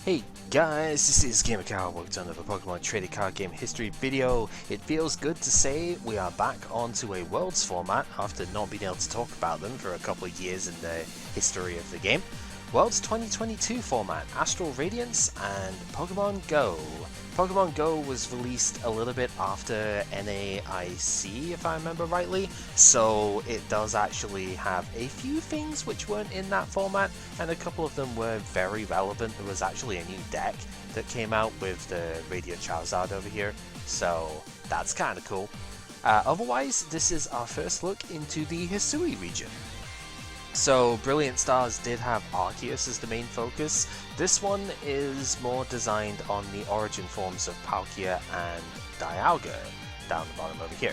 Hey guys, this is GamerCow with another Pokemon Trading Card Game History video. It feels good to say we are back onto a Worlds format after not being able to talk about them for a couple of years in the history of the game. Worlds 2022 format, Astral Radiance and Pokemon GO. Pokemon GO was released a little bit after NAIC, if I remember rightly, so it does actually have a few things which weren't in that format, and a couple of them were very relevant. There was actually a new deck that came out with the Radiant Charizard over here, so that's kind of cool. Otherwise, this is our first look into the Hisui region. So, Brilliant Stars did have Arceus as the main focus. This one is more designed on the origin forms of Palkia and Dialga, down the bottom over here.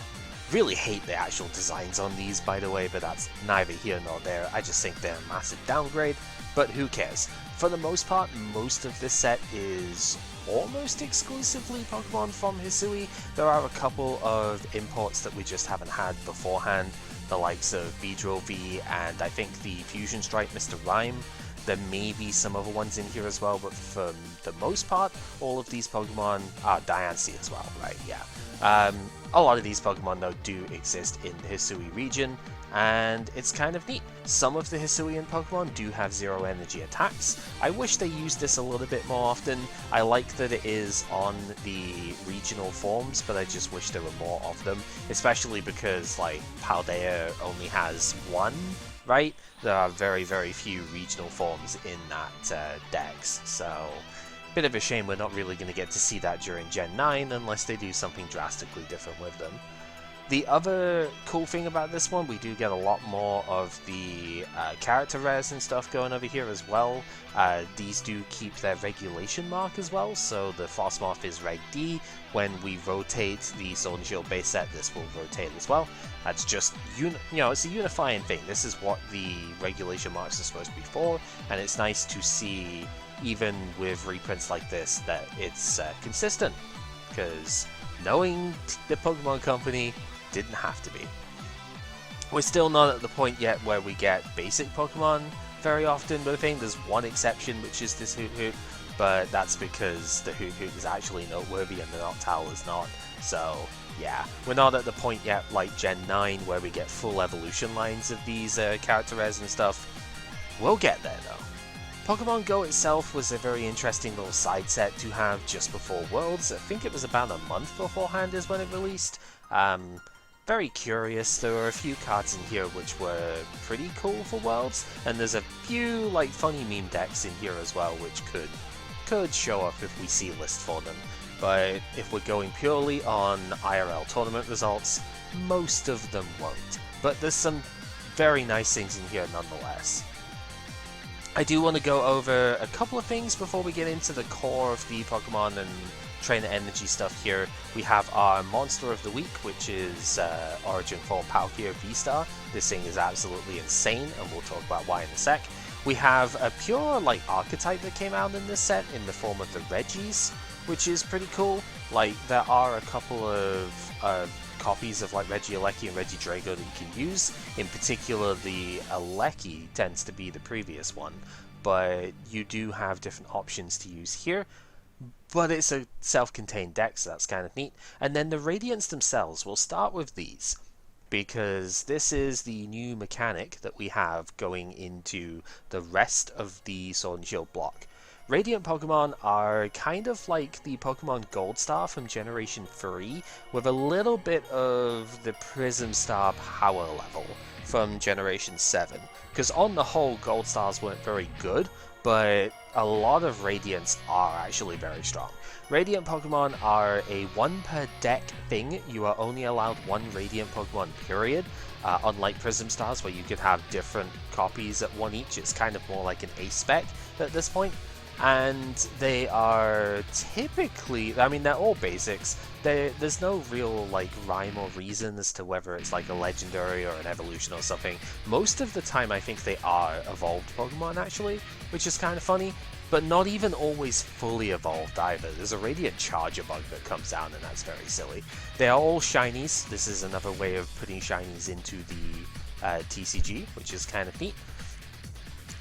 Really hate the actual designs on these, by the way, but that's neither here nor there. I just think they're a massive downgrade, but who cares? For the most part, most of this set is almost exclusively Pokemon from Hisui. There are a couple of imports that we just haven't had beforehand, the likes of Beedrill V and I think the Fusion Strike Mr. Rhyme. There may be some other ones in here as well, but for the most part, all of these Pokemon are Diancie as well, right? Yeah. A lot of these Pokemon, though, do exist in the Hisui region, and it's kind of neat. Some of the Hisuian Pokemon do have zero energy attacks. I wish they used this a little bit more often. I like that it is on the regional forms, but I just wish there were more of them, especially because, like, Paldea only has one, right? There are very, very few regional forms in that dex, so bit of a shame we're not really going to get to see that during Gen 9 unless they do something drastically different with them. The other cool thing about this one, we do get a lot more of the character rares and stuff going over here as well. These do keep their regulation mark as well, so the Frostmoth is Reg D. When we rotate the Sword and Shield base set, this will rotate as well. That's just, it's a unifying thing. This is what the regulation marks are supposed to be for, and it's nice to see, even with reprints like this, that it's consistent, because knowing the Pokemon Company, didn't have to be. We're still not at the point yet where we get basic Pokemon very often, but I think there's one exception, which is this Hoot, but that's because the Hoot is actually noteworthy and the Noctowl is not. So yeah, we're not at the point yet like Gen 9 where we get full evolution lines of these character rares and stuff. We'll get there though. Pokemon GO itself was a very interesting little side set to have just before Worlds. I think it was about a month beforehand is when it released. Very curious. There were a few cards in here which were pretty cool for Worlds, and there's a few like funny meme decks in here as well which could show up if we see a list for them. But if we're going purely on IRL tournament results, most of them won't. But there's some very nice things in here nonetheless. I do want to go over a couple of things before we get into the core of the Pokemon and Trainer Energy stuff here. We have our Monster of the Week, which is Origin Form Palkia V-Star. This thing is absolutely insane, and we'll talk about why in a sec. We have a pure like archetype that came out in this set in the form of the Reggies, which is pretty cool. Like, there are a couple of copies of like Regieleki and Regidrago that you can use. In particular, the Aleki tends to be the previous one, but you do have different options to use here. But it's a self-contained deck, so that's kind of neat. And then the Radiants themselves, we'll start with these, because this is the new mechanic that we have going into the rest of the Sword and Shield block. Radiant Pokemon are kind of like the Pokemon Gold Star from Generation 3, with a little bit of the Prism Star power level from Generation 7. Because on the whole, Gold Stars weren't very good, but a lot of Radiants are actually very strong. Radiant Pokemon are a 1 per deck thing. You are only allowed 1 Radiant Pokemon, period. Unlike Prism Stars, where you could have different copies at 1 each, it's kind of more like an ace spec at this point. And they are typically, I mean, they're all basics. There's no real like rhyme or reason as to whether it's like a legendary or an evolution or something. Most of the time I think they are evolved Pokemon actually, which is kind of funny, but not even always fully evolved either. There's a Radiant Charger bug that comes down, and that's very silly. They are all shinies. This is another way of putting shinies into the TCG, which is kind of neat.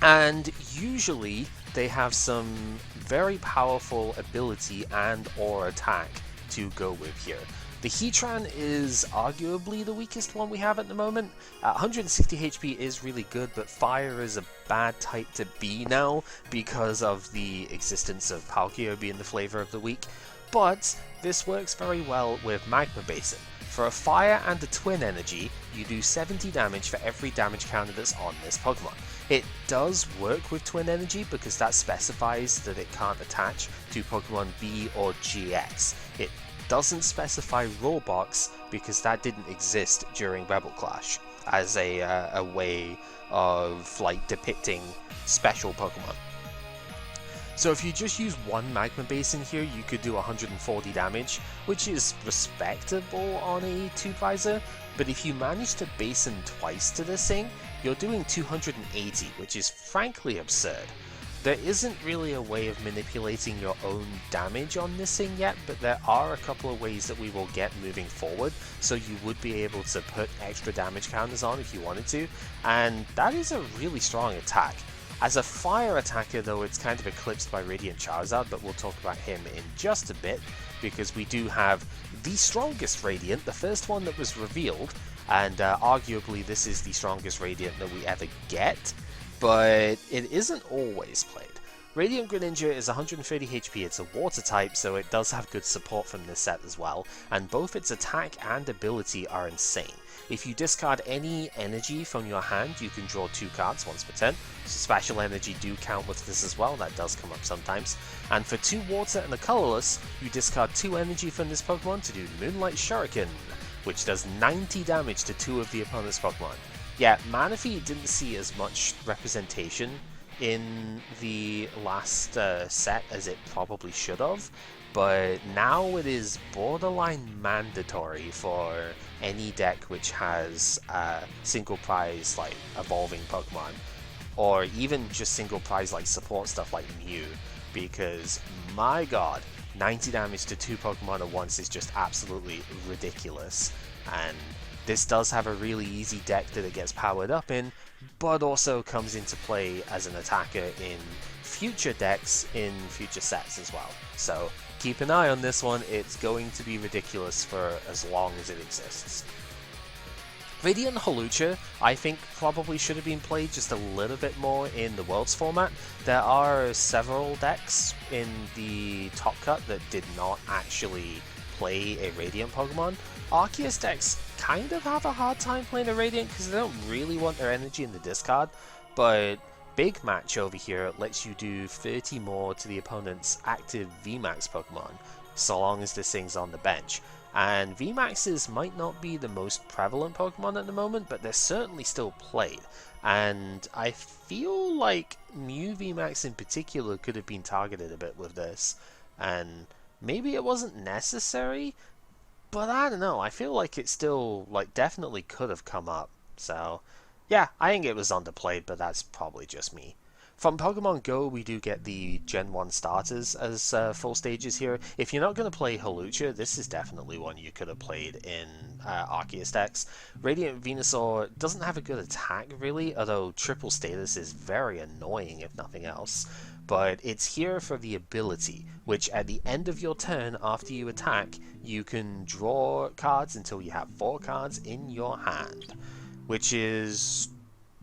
And usually they have some very powerful ability and or attack to go with here. The Heatran is arguably the weakest one we have at the moment. 160 HP is really good, but Fire is a bad type to be now because of the existence of Palkia being the flavor of the week. But this works very well with Magma Basin. For a Fire and a Twin Energy, you do 70 damage for every damage counter that's on this Pokemon. It does work with Twin Energy because that specifies that it can't attach to Pokemon B or GX. It doesn't specify Roblox because that didn't exist during Rebel Clash as a way of like depicting special Pokemon. So if you just use one Magma Basin here, you could do 140 damage, which is respectable on a 2-prizer, but if you manage to Basin twice to this thing, you're doing 280, which is frankly absurd. There isn't really a way of manipulating your own damage on this thing yet, but there are a couple of ways that we will get moving forward, so you would be able to put extra damage counters on if you wanted to, and that is a really strong attack. As a fire attacker though, it's kind of eclipsed by Radiant Charizard, but we'll talk about him in just a bit, because we do have the strongest Radiant, the first one that was revealed, and arguably this is the strongest Radiant that we ever get, but it isn't always played. Radiant Greninja is 130 HP, it's a water type, so it does have good support from this set as well, and both its attack and ability are insane. If you discard any energy from your hand, you can draw 2 cards once per turn, so special energy do count with this as well, that does come up sometimes. And for 2 water and a colorless, you discard 2 energy from this Pokemon to do Moonlight Shuriken, which does 90 damage to 2 of the opponent's Pokemon. Yeah, Manaphy didn't see as much representation in the last set as it probably should have, but now it is borderline mandatory for any deck which has single prize like evolving Pokemon, or even just single prize like support stuff like Mew, because my god, 90 damage to 2 Pokemon at once is just absolutely ridiculous, and this does have a really easy deck that it gets powered up in, but also comes into play as an attacker in future decks in future sets as well. So keep an eye on this one, it's going to be ridiculous for as long as it exists. Radiant Hawlucha, I think, probably should have been played just a little bit more in the Worlds format. There are several decks in the Top Cut that did not actually play a Radiant Pokemon. Arceus decks kind of have a hard time playing a Radiant because they don't really want their energy in the discard, but Big Match over here lets you do 30 more to the opponent's active VMAX Pokemon, so long as this thing's on the bench. And VMAXs might not be the most prevalent Pokemon at the moment, but they're certainly still played. And I feel like Mew VMAX in particular could have been targeted a bit with this, and maybe it wasn't necessary, but I don't know, I feel like it still definitely could have come up. So yeah, I think it was underplayed, but that's probably just me. From Pokemon GO, we do get the Gen 1 starters as full stages here. If you're not going to play Hawlucha, this is definitely one you could have played in Arceus decks. Radiant Venusaur doesn't have a good attack really, although triple status is very annoying if nothing else. But it's here for the ability, which at the end of your turn after you attack, you can draw cards until you have 4 cards in your hand, which is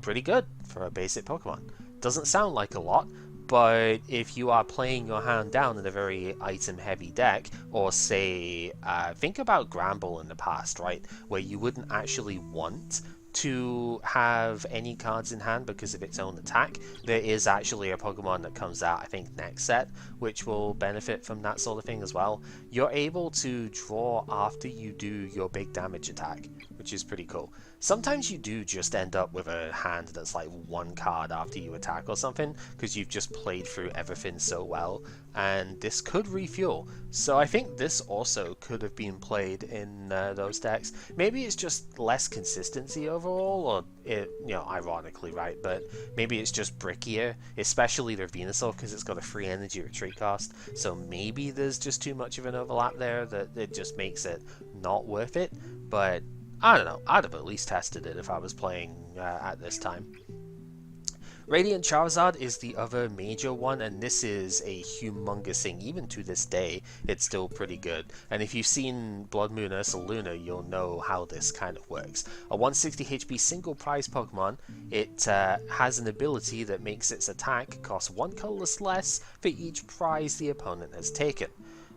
pretty good for a basic Pokemon. Doesn't sound like a lot, but if you are playing your hand down in a very item-heavy deck, or say, think about Gramble in the past, right, where you wouldn't actually want to have any cards in hand because of its own attack, there is actually a Pokemon that comes out, I think, next set, which will benefit from that sort of thing as well. You're able to draw after you do your big damage attack, which is pretty cool. Sometimes you do just end up with a hand that's like 1 card after you attack or something, because you've just played through everything so well, and this could refuel. So I think this also could have been played in those decks. Maybe it's just less consistency overall, or it, ironically, right, but maybe it's just brickier, especially their Venusaur, because it's got a free energy retreat cost, so maybe there's just too much of an overlap there that it just makes it not worth it, but I don't know, I'd have at least tested it if I was playing at this time. Radiant Charizard is the other major one, and this is a humongous thing. Even to this day, it's still pretty good. And if you've seen Blood Moon Ursa Luna, you'll know how this kind of works. A 160 HP single prize Pokemon, it has an ability that makes its attack cost 1 colorless less for each prize the opponent has taken,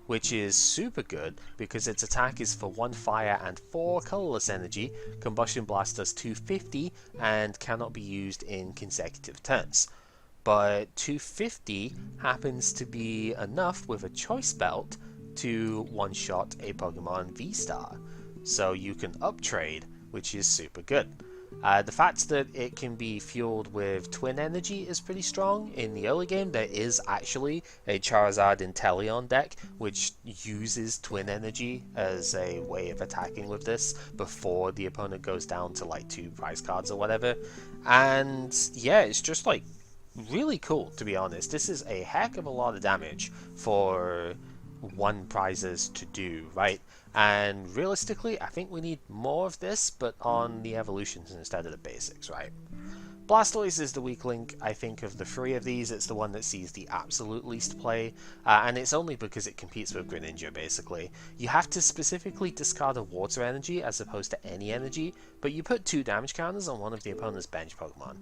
which is super good because its attack is for 1 fire and 4 colorless energy. Combustion Blast does 250 and cannot be used in consecutive turns. But 250 happens to be enough with a Choice Belt to one-shot a Pokemon V-Star. So you can uptrade, which is super good. The fact that it can be fueled with Twin Energy is pretty strong. In the early game, there is actually a Charizard Inteleon deck which uses Twin Energy as a way of attacking with this before the opponent goes down to like 2 prize cards or whatever. And yeah, it's just like really cool, to be honest. This is a heck of a lot of damage for 1 prizes to do, right? And realistically, I think we need more of this, but on the evolutions instead of the basics, right? Blastoise is the weak link, I think, of the 3 of these. It's the one that sees the absolute least play, and it's only because it competes with Greninja, basically. You have to specifically discard a water energy as opposed to any energy, but you put 2 damage counters on one of the opponent's bench Pokemon,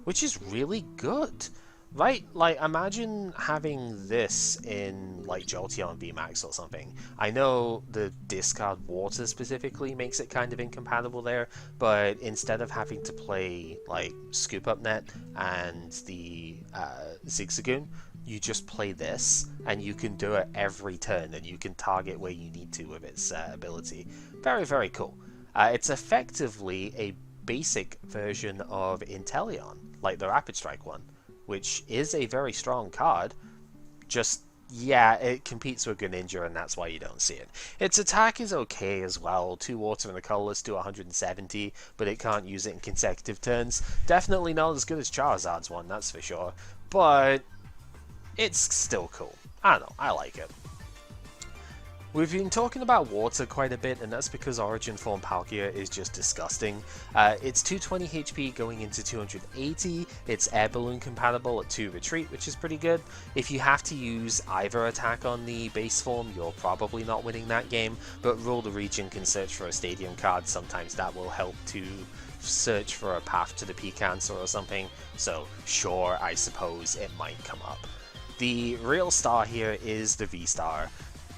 which is really good. Right, like imagine having this in like Jolteon VMAX or something. I know the discard water specifically makes it kind of incompatible there, but instead of having to play like Scoop Up Net and the Zigzagoon, you just play this and you can do it every turn and you can target where you need to with its ability. Very, very cool. It's effectively a basic version of Inteleon, like the Rapid Strike one, which is a very strong card. Just, yeah, it competes with Greninja and that's why you don't see it. Its attack is okay as well, 2 water and a colorless to 170, but it can't use it in consecutive turns. Definitely not as good as Charizard's one, that's for sure, but it's still cool. I don't know, I like it. We've been talking about water quite a bit, and that's because Origin Form Palkia is just disgusting. It's 220 HP going into 280, it's Air Balloon compatible at 2 Retreat, which is pretty good. If you have to use either attack on the base form, you're probably not winning that game, but Rule the Region can search for a Stadium card, sometimes that will help to search for a path to the Peak Answer or something, so sure, I suppose it might come up. The real star here is the V-Star.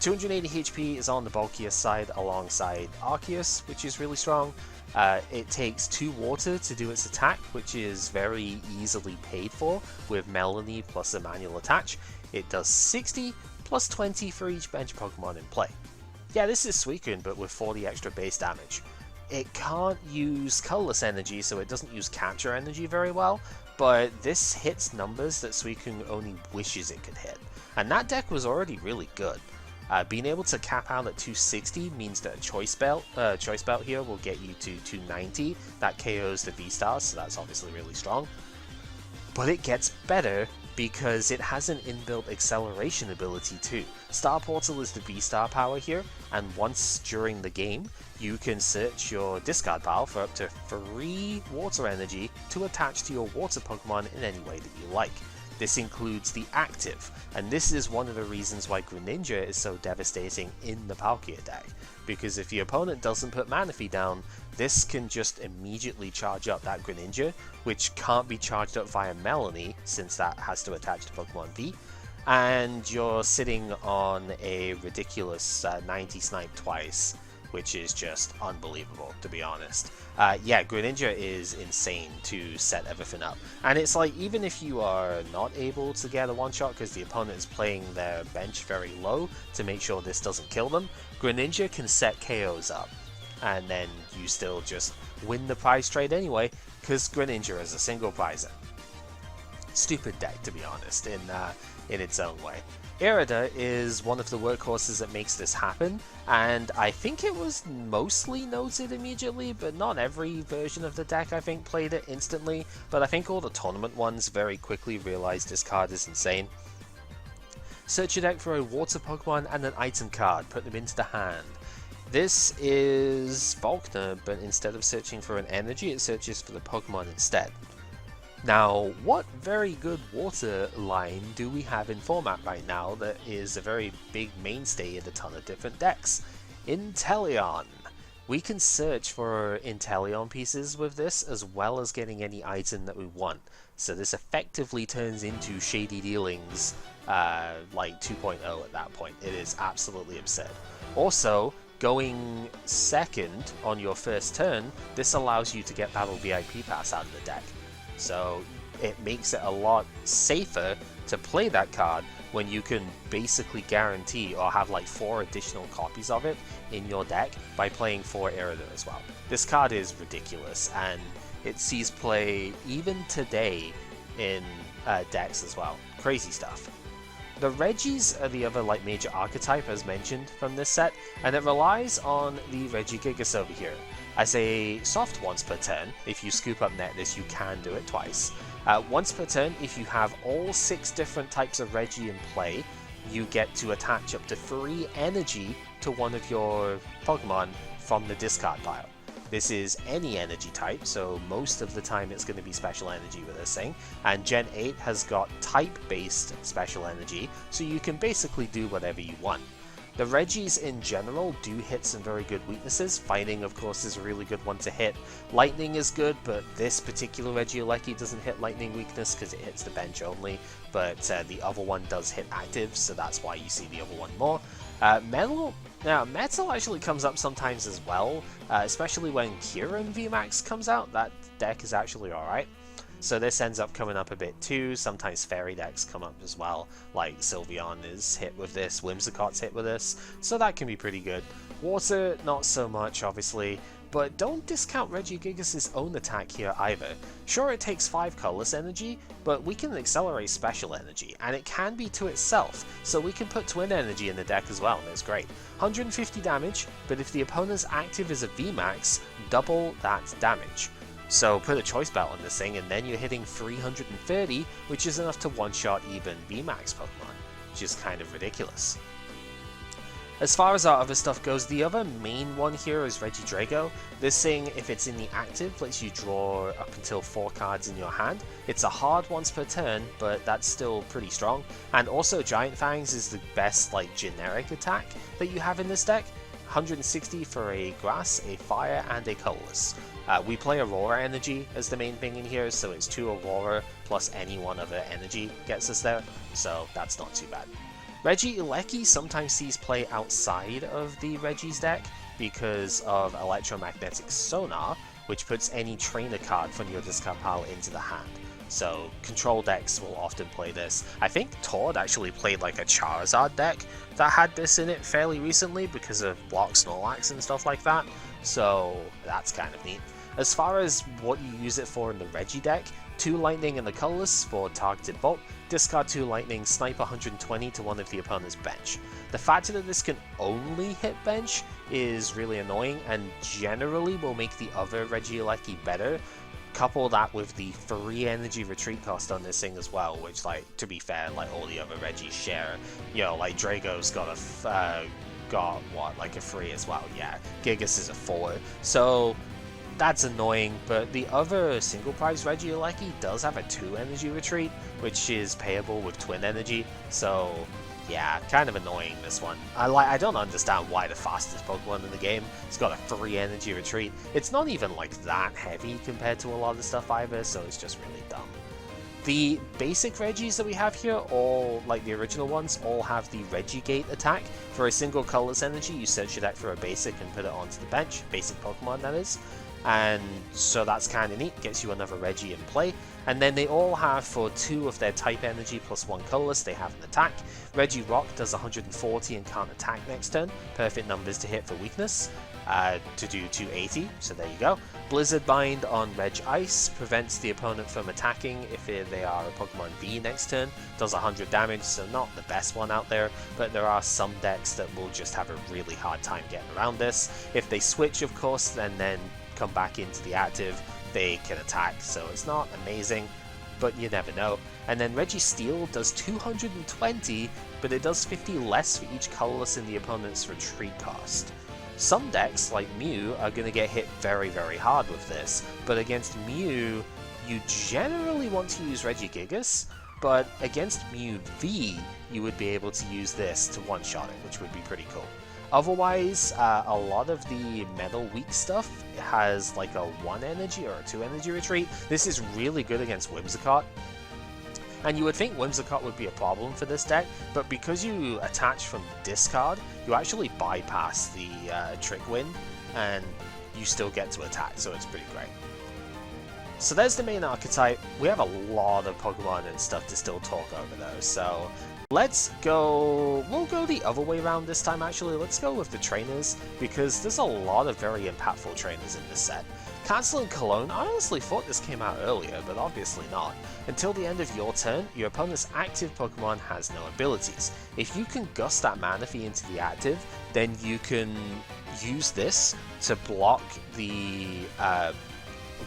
280 HP is on the bulkiest side alongside Arceus, which is really strong. It takes 2 water to do its attack, which is very easily paid for with Melanie plus a manual attach. It does 60 plus 20 for each bench Pokemon in play. Yeah, this is Suicune, but with 40 extra base damage. It can't use colorless energy, so it doesn't use capture energy very well, but this hits numbers that Suicune only wishes it could hit. And that deck was already really good. Being able to cap out at 260 means that a choice belt here will get you to 290. That KOs the V-Stars, so that's obviously really strong. But it gets better because it has an inbuilt acceleration ability too. Star Portal is the V-Star power here, and once during the game, you can search your discard pile for up to 3 water energy to attach to your water Pokemon in any way that you like. This includes the active, and this is one of the reasons why Greninja is so devastating in the Palkia deck, because if your opponent doesn't put Manaphy down, this can just immediately charge up that Greninja, which can't be charged up via Melanie, since that has to attach to Pokemon V, and you're sitting on a ridiculous 90 snipe twice, which is just unbelievable, to be honest. Yeah, Greninja is insane to set everything up. And it's like, even if you are not able to get a one-shot because the opponent is playing their bench very low to make sure this doesn't kill them, Greninja can set KOs up. And then you still just win the prize trade anyway, because Greninja is a single prizer. Stupid deck, to be honest, in its own way. Irida is one of the workhorses that makes this happen, and I think it was mostly noted immediately, but not every version of the deck I think played it instantly, but I think all the tournament ones very quickly realized this card is insane. Search your deck for a water Pokemon and an item card, put them into the hand. This is Faulkner, but instead of searching for an energy, it searches for the Pokemon instead. Now, what very good water line do we have in format right now that is a very big mainstay in a ton of different decks? Inteleon. We can search for Inteleon pieces with this, as well as getting any item that we want. So this effectively turns into Shady Dealings like 2.0 at that point. It is absolutely absurd. Also, going second on your first turn, this allows you to get Battle VIP Pass out of the deck. So it makes it a lot safer to play that card when you can basically guarantee or have like 4 additional copies of it in your deck by playing 4 Irida as well. This card is ridiculous, and it sees play even today in decks as well. Crazy stuff. The Regis are the other like major archetype as mentioned from this set, and it relies on the Regigigas over here. As a soft once per turn, if you scoop up Netness, you can do it twice. Once per turn, if you have all 6 different types of Regi in play, you get to attach up to 3 energy to one of your Pokemon from the discard pile. This is any energy type, so most of the time it's going to be special energy with this thing, and Gen 8 has got type-based special energy, so you can basically do whatever you want. The Regis in general do hit some very good weaknesses. Fighting, of course, is a really good one to hit. Lightning is good, but this particular Regieleki doesn't hit lightning weakness because it hits the bench only, but the other one does hit active, so that's why you see the other one more. Metal actually comes up sometimes as well, especially when Kieran VMAX comes out. That deck is actually alright. So this ends up coming up a bit too. Sometimes fairy decks come up as well, like Sylveon is hit with this, Whimsicott's hit with this, so that can be pretty good. Water, not so much obviously, but don't discount Regigigas' own attack here either. Sure, it takes 5 colorless energy, but we can accelerate special energy, and it can be to itself, so we can put twin energy in the deck as well, and it's great. 150 damage, but if the opponent's active is a VMAX, double that damage. So put a choice belt on this thing, and then you're hitting 330, which is enough to one-shot even VMAX Pokemon, which is kind of ridiculous. As far as our other stuff goes, the other main one here is Regidrago. This thing, if it's in the active, lets you draw up until 4 cards in your hand. It's a hard once per turn, but that's still pretty strong. And also Giant Fangs is the best like generic attack that you have in this deck. 160 for a grass, a fire, and a colorless. We play Aurora energy as the main thing in here, so it's 2 Aurora plus any one other energy gets us there, so that's not too bad. Regieleki sometimes sees play outside of the Regi's deck because of Electromagnetic Sonar, which puts any trainer card from your discard pile into the hand. So control decks will often play this. I think Todd actually played like a Charizard deck that had this in it fairly recently because of Block Snorlax and stuff like that, so that's kind of neat. As far as what you use it for in the Regi deck, 2 Lightning in the colorless for targeted Bolt, discard 2 Lightning, snipe 120 to one of the opponent's bench. The fact that this can only hit bench is really annoying and generally will make the other Regieleki better. Couple that with the 3 energy retreat cost on this thing as well, which, like, to be fair, like all the other Regis share. You know, like Drago's got a 3 as well, yeah. Gigas is a 4, so that's annoying, but the other single prize Regieleki does have a 2 energy retreat, which is payable with twin energy, so yeah, kind of annoying this one. I don't understand why the fastest Pokemon in the game has got a 3 energy retreat. It's not even like that heavy compared to a lot of the stuff either, so it's just really dumb. The basic Regis that we have here, all like the original ones, all have the Regigate attack. For a single colorless energy, you search your deck for a basic and put it onto the bench, basic Pokemon that is. And so that's kind of neat, gets you another Regi in play. And then they all have, for 2 of their type energy plus 1 colorless, they have an attack. Regirock does 140 and can't attack next turn, perfect numbers to hit for weakness, to do 280, so there you go. Blizzard Bind on Reg Ice prevents the opponent from attacking if they are a Pokemon V next turn, does 100 damage, so not the best one out there, but there are some decks that will just have a really hard time getting around this. If they switch, of course, and then come back into the active, they can attack, so it's not amazing, but you never know. And then Registeel does 220, but it does 50 less for each colorless in the opponent's retreat cost. Some decks, like Mew, are going to get hit very, very hard with this, but against Mew, you generally want to use Regigigas, but against Mew V, you would be able to use this to one-shot it, which would be pretty cool. Otherwise, a lot of the metal weak stuff has like a 1 energy or a 2 energy retreat. This is really good against Whimsicott. And you would think Whimsicott would be a problem for this deck, but because you attach from discard, you actually bypass the Trick Wind, and you still get to attack, so it's pretty great. So there's the main archetype. We have a lot of Pokemon and stuff to still talk over though, so let's go... we'll go the other way around this time actually. Let's go with the trainers, because there's a lot of very impactful trainers in this set. Cancel and Cologne, I honestly thought this came out earlier, but obviously not. Until the end of your turn, your opponent's active Pokemon has no abilities. If you can gust that Manaphy into the active, then you can use this to block the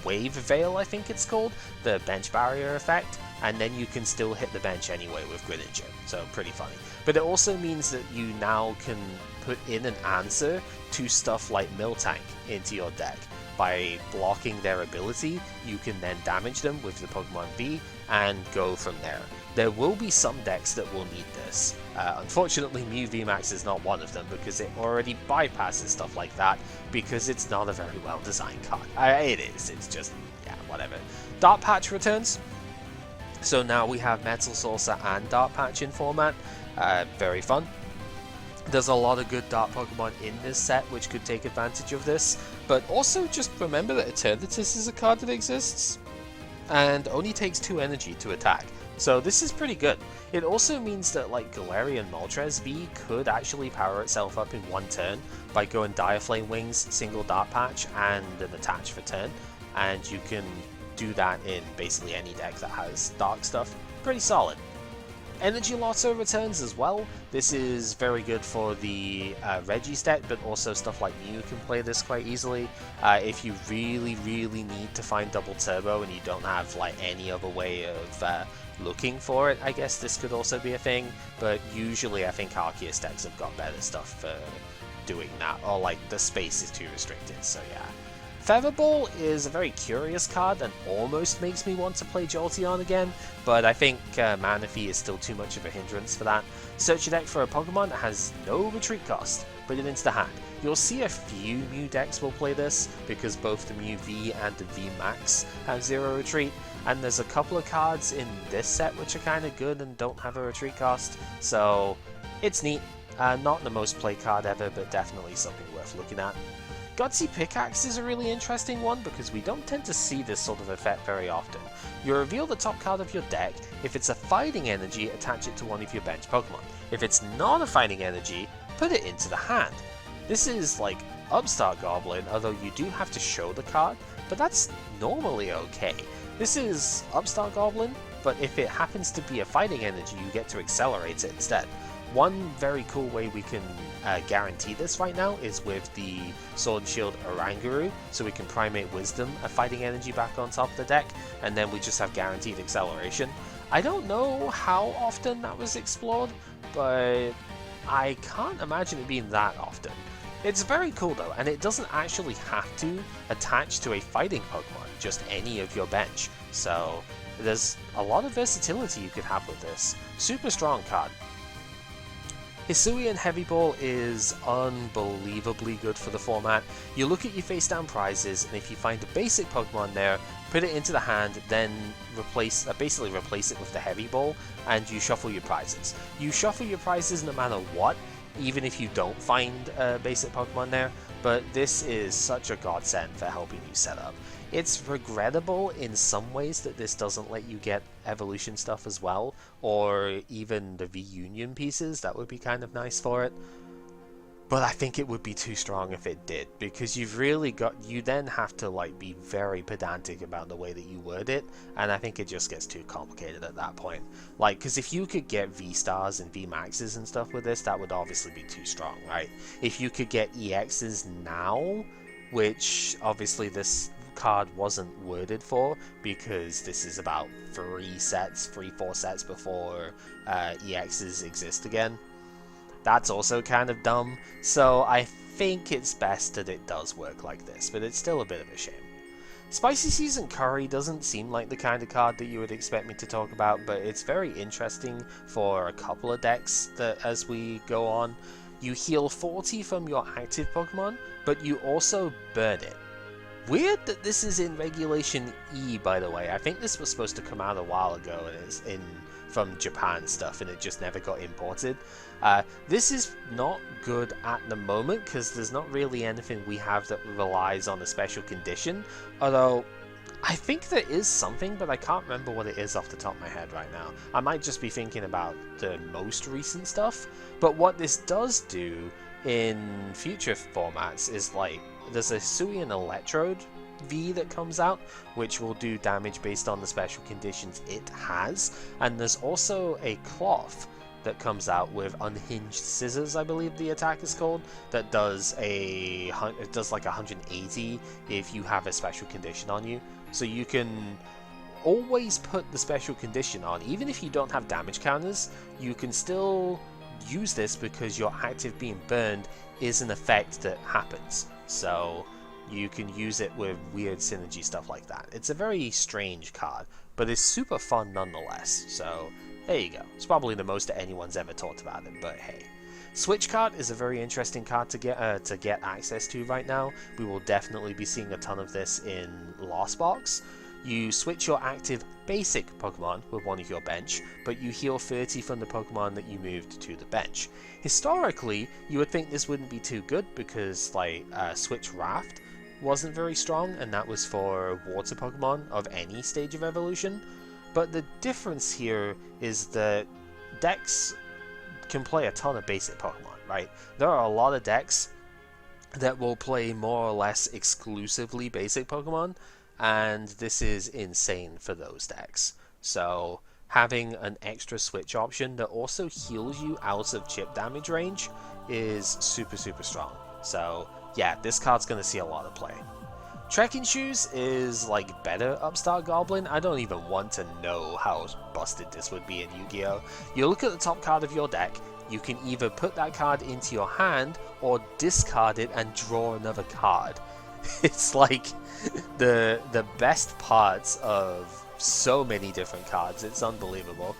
Wave Veil, I think it's called, the bench barrier effect, and then you can still hit the bench anyway with Greninja, so pretty funny. But it also means that you now can put in an answer to stuff like Miltank into your deck. By blocking their ability, you can then damage them with the Pokemon V and go from there. There will be some decks that will need this. Unfortunately, Mew VMAX is not one of them because it already bypasses stuff like that because it's not a very well designed card. It is, it's just, yeah, whatever. Dark Patch returns. So now we have Metal Saucer and Dark Patch in format. Very fun. There's a lot of good Dark Pokemon in this set which could take advantage of this, but also just remember that Eternatus is a card that exists and only takes 2 energy to attack, so this is pretty good. It also means that like Galarian Moltres V could actually power itself up in 1 turn by going Dire Flame Wings, single Dark Patch, and an attach for turn, and you can do that in basically any deck that has dark stuff. Pretty solid. Energy Lotto returns as well. This is very good for the Regis deck, but also stuff like Mew can play this quite easily. If you really need to find double turbo and you don't have like any other way of looking for it, I guess this could also be a thing, but usually I think Arceus decks have got better stuff for doing that, or like the space is too restricted, so yeah. Featherball is a very curious card and almost makes me want to play Jolteon again, but I think Manaphy is still too much of a hindrance for that. Search your deck for a Pokemon that has no retreat cost, put it into the hand. You'll see a few Mew decks will play this, because both the Mew V and the V Max have 0 retreat, and there's a couple of cards in this set which are kind of good and don't have a retreat cost, so it's neat. Not the most played card ever, but definitely something worth looking at. Gutsy Pickaxe is a really interesting one because we don't tend to see this sort of effect very often. You reveal the top card of your deck. If it's a fighting energy, attach it to one of your bench Pokemon. If it's not a fighting energy, put it into the hand. This is like Upstart Goblin, although you do have to show the card, but that's normally okay. This is Upstart Goblin, but if it happens to be a fighting energy, you get to accelerate it instead. One very cool way we can guarantee this right now is with the Sword and Shield Oranguru, so we can Primate Wisdom, a fighting energy, back on top of the deck, and then we just have guaranteed acceleration. I don't know how often that was explored, but I can't imagine it being that often. It's very cool though, and it doesn't actually have to attach to a fighting Pokemon, just any of your bench, so there's a lot of versatility you could have with this. Super strong card. Hisuian Heavy Ball is unbelievably good for the format. You look at your face down prizes, and if you find a basic Pokemon there, put it into the hand, then basically replace it with the Heavy Ball, and you shuffle your prizes. You shuffle your prizes no matter what, even if you don't find a basic Pokemon there, but this is such a godsend for helping you set up. It's regrettable in some ways that this doesn't let you get evolution stuff as well, or even the V-Union pieces. That would be kind of nice for it. But I think it would be too strong if it did, because you then have to like be very pedantic about the way that you word it, and I think it just gets too complicated at that point. Like, because if you could get V-Stars and V-Maxes and stuff with this, that would obviously be too strong, right? If you could get EXs now, which obviously this card wasn't worded for, because this is about 4 sets before EXs exist again. That's also kind of dumb, so I think it's best that it does work like this, but it's still a bit of a shame. Spicy Seasoned Curry doesn't seem like the kind of card that you would expect me to talk about, but it's very interesting for a couple of decks that as we go on. You heal 40 from your active Pokemon, but you also burn it. Weird that this is in Regulation E, by the way. I think this was supposed to come out a while ago and it's from Japan stuff and it just never got imported. This is not good at the moment because there's not really anything we have that relies on a special condition, although I think there is something, but I can't remember what it is off the top of my head right now. I might just be thinking about the most recent stuff, but what this does do in future formats is like, there's a Suian Electrode V that comes out, which will do damage based on the special conditions it has, and there's also a cloth that comes out with Unhinged Scissors, I believe the attack is called, that does like 180 if you have a special condition on you. So you can always put the special condition on, even if you don't have damage counters, you can still use this because your active being burned is an effect that happens. So you can use it with weird synergy stuff like that. It's a very strange card, but it's super fun nonetheless. So there you go. It's probably the most that anyone's ever talked about it, but hey. Switch card is a very interesting card to get access to right now. We will definitely be seeing a ton of this in Lost Box. You switch your active basic Pokemon with one of your bench, but you heal 30 from the Pokemon that you moved to the bench. Historically, you would think this wouldn't be too good because like Switch Raft wasn't very strong, and that was for water Pokemon of any stage of evolution. But the difference here is that decks can play a ton of basic Pokemon, right? There are a lot of decks that will play more or less exclusively basic Pokemon, and this is insane for those decks. So having an extra switch option that also heals you out of chip damage range is super strong. So yeah, this card's going to see a lot of play. Trekking Shoes is like better Upstart Goblin. I don't even want to know how busted this would be in Yu-Gi-Oh! You look at the top card of your deck, you can either put that card into your hand or discard it and draw another card. It's like the best parts of so many different cards. It's unbelievable.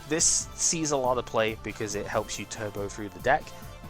This sees a lot of play because it helps you turbo through the deck,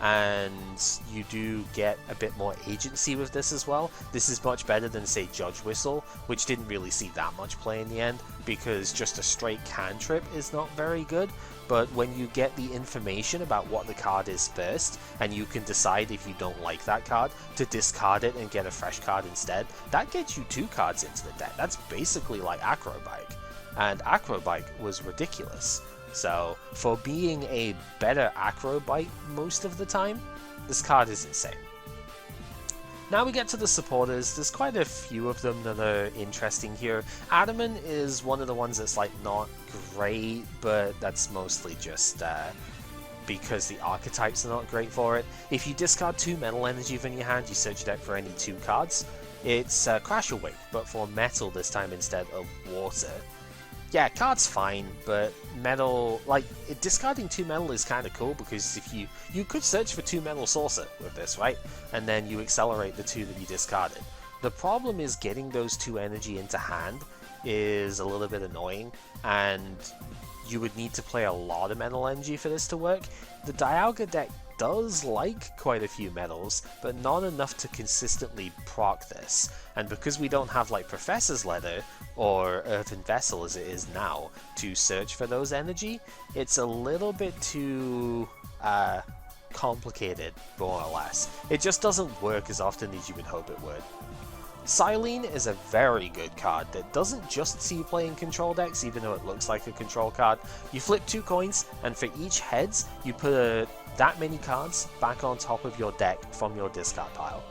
and you do get a bit more agency with this as well. This is much better than, say, Judge Whistle, which didn't really see that much play in the end because just a straight cantrip is not very good. But when you get the information about what the card is first, and you can decide if you don't like that card to discard it and get a fresh card instead, that gets you 2 cards into the deck. That's basically like Acrobike, and Acrobike was ridiculous. So for being a better Acrobite most of the time, this card is insane. Now we get to the supporters. There's quite a few of them that are interesting here. Adamant is one of the ones that's like not great, but that's mostly just because the archetypes are not great for it. If you discard 2 metal energy from your hand, you search your deck for any 2 cards. It's Crash Awake, but for metal this time instead of water. Yeah, card's fine, but metal, like, discarding 2 metal is kind of cool because if you could search for 2 metal Saucer with this, right? And then you accelerate the 2 that you discarded. The problem is getting those 2 energy into hand is a little bit annoying, and you would need to play a lot of metal energy for this to work. The Dialga deck does like quite a few metals, but not enough to consistently proc this. And because we don't have like Professor's Letter or Earthen Vessel as it is now to search for those energy, it's a little bit too complicated, more or less. It just doesn't work as often as you would hope it would. Silene is a very good card that doesn't just see play in control decks, even though it looks like a control card. You flip 2 coins, and for each heads, you put that many cards back on top of your deck from your discard pile.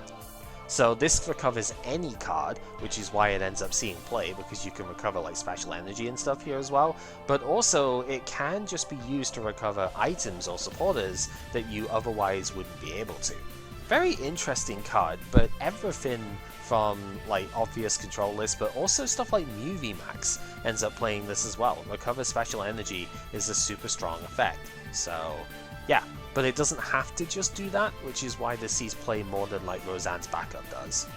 So this recovers any card, which is why it ends up seeing play, because you can recover like special energy and stuff here as well, but also it can just be used to recover items or supporters that you otherwise wouldn't be able to. Very interesting card, but everything from like obvious control lists, but also stuff like Mew VMAX ends up playing this as well. Recover special energy is a super strong effect, so yeah, but it doesn't have to just do that, which is why this sees play more than like Roseanne's backup does.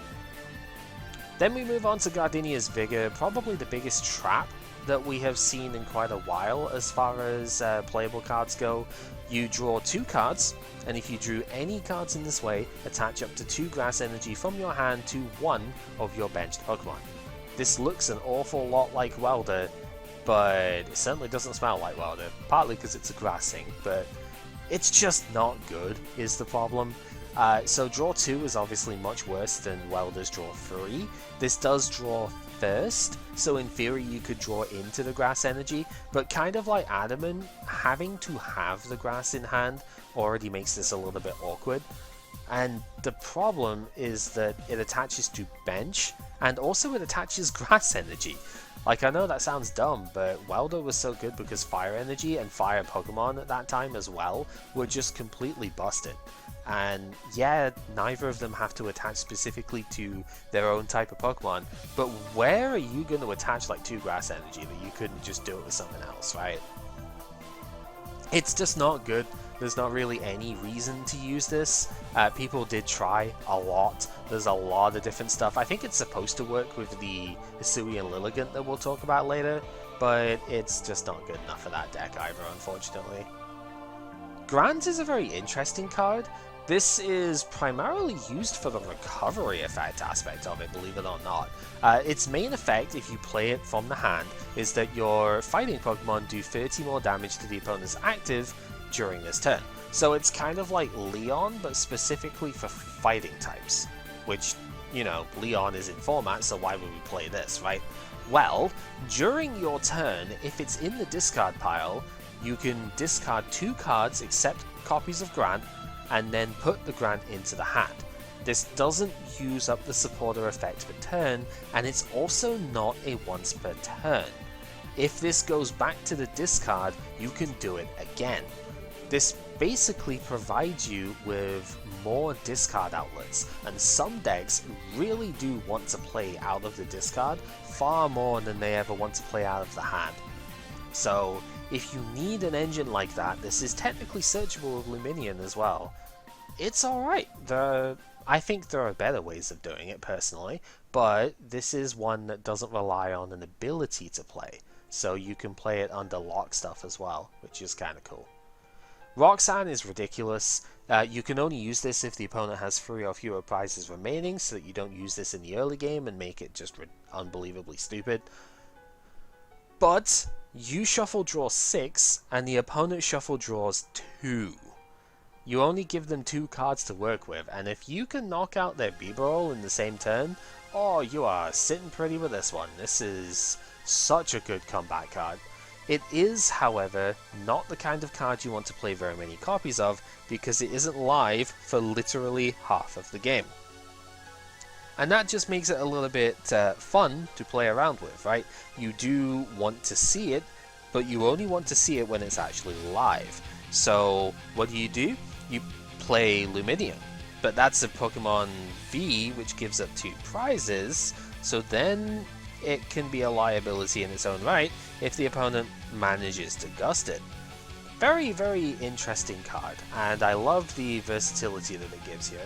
Then we move on to Gardenia's Vigor, probably the biggest trap that we have seen in quite a while as far as playable cards go. You draw 2 cards, and if you drew any cards in this way, attach up to 2 grass energy from your hand to one of your benched Pokemon. This looks an awful lot like Welder, but it certainly doesn't smell like Welder, partly because it's a grass thing, but it's just not good is the problem. So draw 2 is obviously much worse than Welder's draw 3. This does draw first, so in theory you could draw into the grass energy, but kind of like Adamant, having to have the grass in hand already makes this a little bit awkward. And the problem is that it attaches to bench, and also it attaches grass energy. Like, I know that sounds dumb, but Welder was so good because fire energy and fire Pokemon at that time as well were just completely busted. And yeah, neither of them have to attach specifically to their own type of Pokemon, but where are you going to attach like 2 grass energy that you couldn't just do it with something else, right? It's just not good. There's not really any reason to use this. People did try a lot. There's a lot of different stuff. I think it's supposed to work with the Hisui and Lilligant that we'll talk about later, but it's just not good enough for that deck either, unfortunately. Grant is a very interesting card. This is primarily used for the recovery effect aspect of it, believe it or not. Its main effect, if you play it from the hand, is that your fighting Pokemon do 30 more damage to the opponent's active during this turn. So it's kind of like Leon, but specifically for fighting types. Which, you know, Leon is in format, so why would we play this, right? Well, during your turn, if it's in the discard pile, you can discard 2 cards except copies of Grant, and then put the Grant into the hand. This doesn't use up the supporter effect per turn, and it's also not a once per turn. If this goes back to the discard, you can do it again. This basically provides you with more discard outlets, and some decks really do want to play out of the discard far more than they ever want to play out of the hand. So if you need an engine like that, this is technically searchable with Luminion as well. It's alright. I think there are better ways of doing it personally, but this is one that doesn't rely on an ability to play, so you can play it under lock stuff as well, which is kind of cool. Roxanne is ridiculous. You can only use this if the opponent has 3 or fewer prizes remaining, so that you don't use this in the early game and make it just unbelievably stupid. But you shuffle draw 6, and the opponent shuffle draws 2. You only give them 2 cards to work with, and if you can knock out their Bibarel in the same turn, oh, you are sitting pretty with this one. This is such a good combat card. It is, however, not the kind of card you want to play very many copies of, because it isn't live for literally half of the game. And that just makes it a little bit fun to play around with, right? You do want to see it, but you only want to see it when it's actually live. So what do? You play Luminion, but that's a Pokemon V, which gives up 2 prizes, so then it can be a liability in its own right if the opponent manages to gust it. Very, very interesting card, and I love the versatility that it gives here.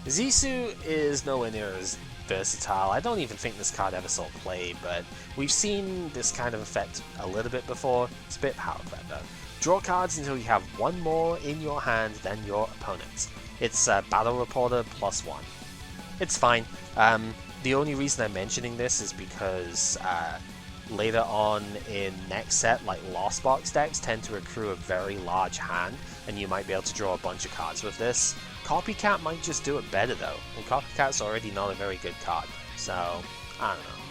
Zisu is nowhere near as versatile. I don't even think this card ever saw play, but we've seen this kind of effect a little bit before. It's a bit power crept though. Draw cards until you have 1 more in your hand than your opponent's. It's Battle Reporter +1. It's fine. The only reason I'm mentioning this is because later on in next set, like Lost Box decks tend to accrue a very large hand, and you might be able to draw a bunch of cards with this. Copycat might just do it better though, and Copycat's already not a very good card, so I don't know.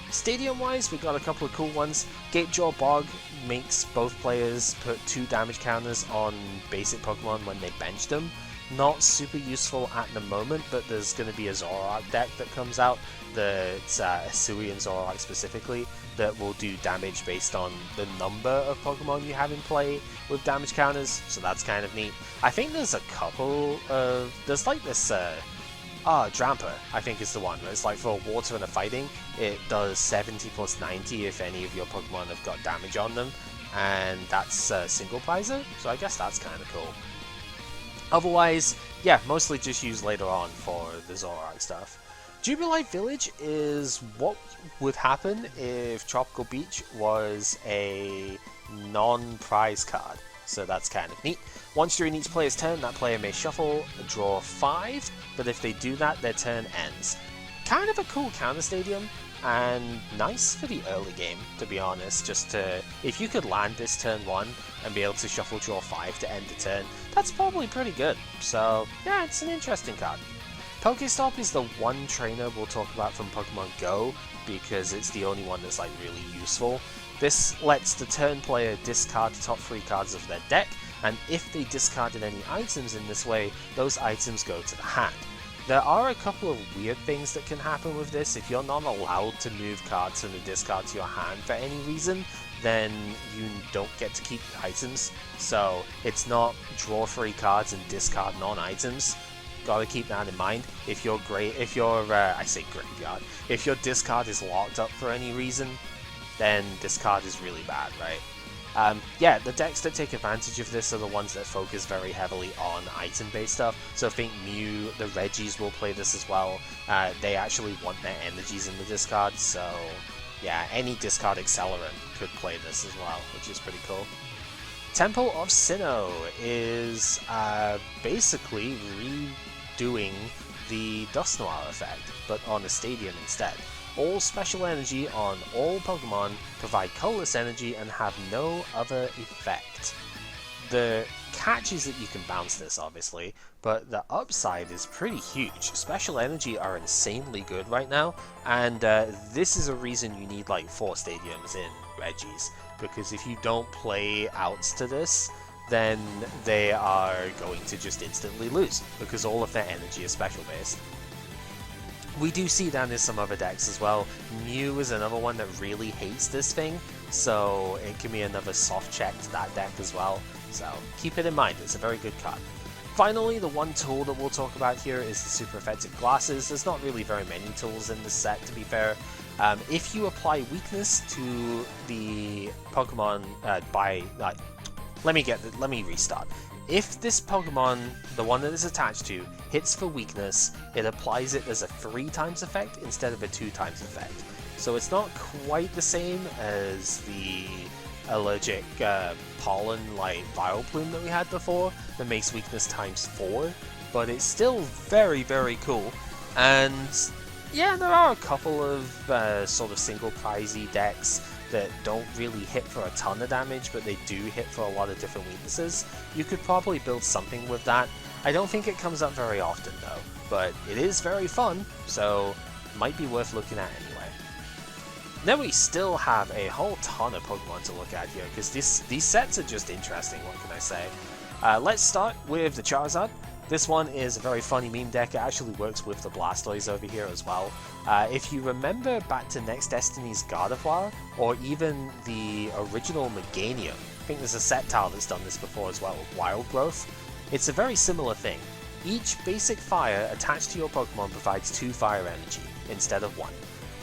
Stadium-wise, we got a couple of cool ones. Gatejaw Bog makes both players put 2 damage counters on basic Pokemon when they bench them. Not super useful at the moment, but there's going to be a Zoroark deck that comes out, that's Hisui and Zoroark specifically, that will do damage based on the number of Pokemon you have in play with damage counters, so that's kind of neat. I think there's a couple of... there's like this... Dramper, I think is the one, where it's like for a water and a fighting, it does 70 plus 90 if any of your Pokemon have got damage on them, and that's a single prizer, so I guess that's kind of cool. Otherwise, yeah, mostly just used later on for the Zoroark stuff. Jubilite Village is what would happen if Tropical Beach was a non-prize card. So that's kind of neat. Once during each player's turn, that player may shuffle, draw 5, but if they do that, their turn ends. Kind of a cool counter stadium, and nice for the early game, to be honest. Just to, if you could land this turn 1 and be able to shuffle draw 5 to end the turn, that's probably pretty good. So yeah, it's an interesting card. Pokestop is the one trainer we'll talk about from Pokemon GO, because it's the only one that's like really useful. This lets the turn player discard the top 3 cards of their deck, and if they discarded any items in this way, those items go to the hand. There are a couple of weird things that can happen with this. If you're not allowed to move cards from the discard to your hand for any reason, then you don't get to keep the items. So it's not draw 3 cards and discard non-items. Gotta keep that in mind. If your I say graveyard, if your discard is locked up for any reason, then discard is really bad, right? Yeah, the decks that take advantage of this are the ones that focus very heavily on item-based stuff. So think Mew, the Reggies will play this as well. They actually want their energies in the discard, so yeah, any discard accelerant could play this as well, which is pretty cool. Temple of Sinnoh is basically redoing the Dust Noir effect, but on a stadium instead. All special energy on all Pokemon provide colorless energy and have no other effect. The catch is that you can bounce this, obviously, but the upside is pretty huge. Special energy are insanely good right now, and this is a reason you need like 4 stadiums in Reggies, because if you don't play outs to this, then they are going to just instantly lose, because all of their energy is special based. We do see that in some other decks as well. Mew is another one that really hates this thing, so it can be another soft check to that deck as well. So keep it in mind, it's a very good card. Finally, the one tool that we'll talk about here is the super effective glasses. There's not really very many tools in this set, to be fair. If you apply weakness to the Pokemon let me restart. If this Pokemon, the one that is attached to, hits for weakness, it applies it as a 3 times effect instead of a 2 times effect. So it's not quite the same as the allergic pollen like Vileplume that we had before that makes weakness times 4, but it's still very, very cool. And yeah, there are a couple of sort of single prizey decks that don't really hit for a ton of damage, but they do hit for a lot of different weaknesses. You could probably build something with that. I don't think it comes up very often though, but it is very fun, so might be worth looking at anyway. Then we still have a whole ton of Pokemon to look at here, because these sets are just interesting, what can I say. Let's start with the Charizard. This one is a very funny meme deck. It actually works with the Blastoise over here as well. If you remember back to Next Destiny's Gardevoir, or even the original Meganium, I think there's a set tile that's done this before as well with Wild Growth. It's a very similar thing. Each basic fire attached to your Pokemon provides 2 fire energy instead of 1.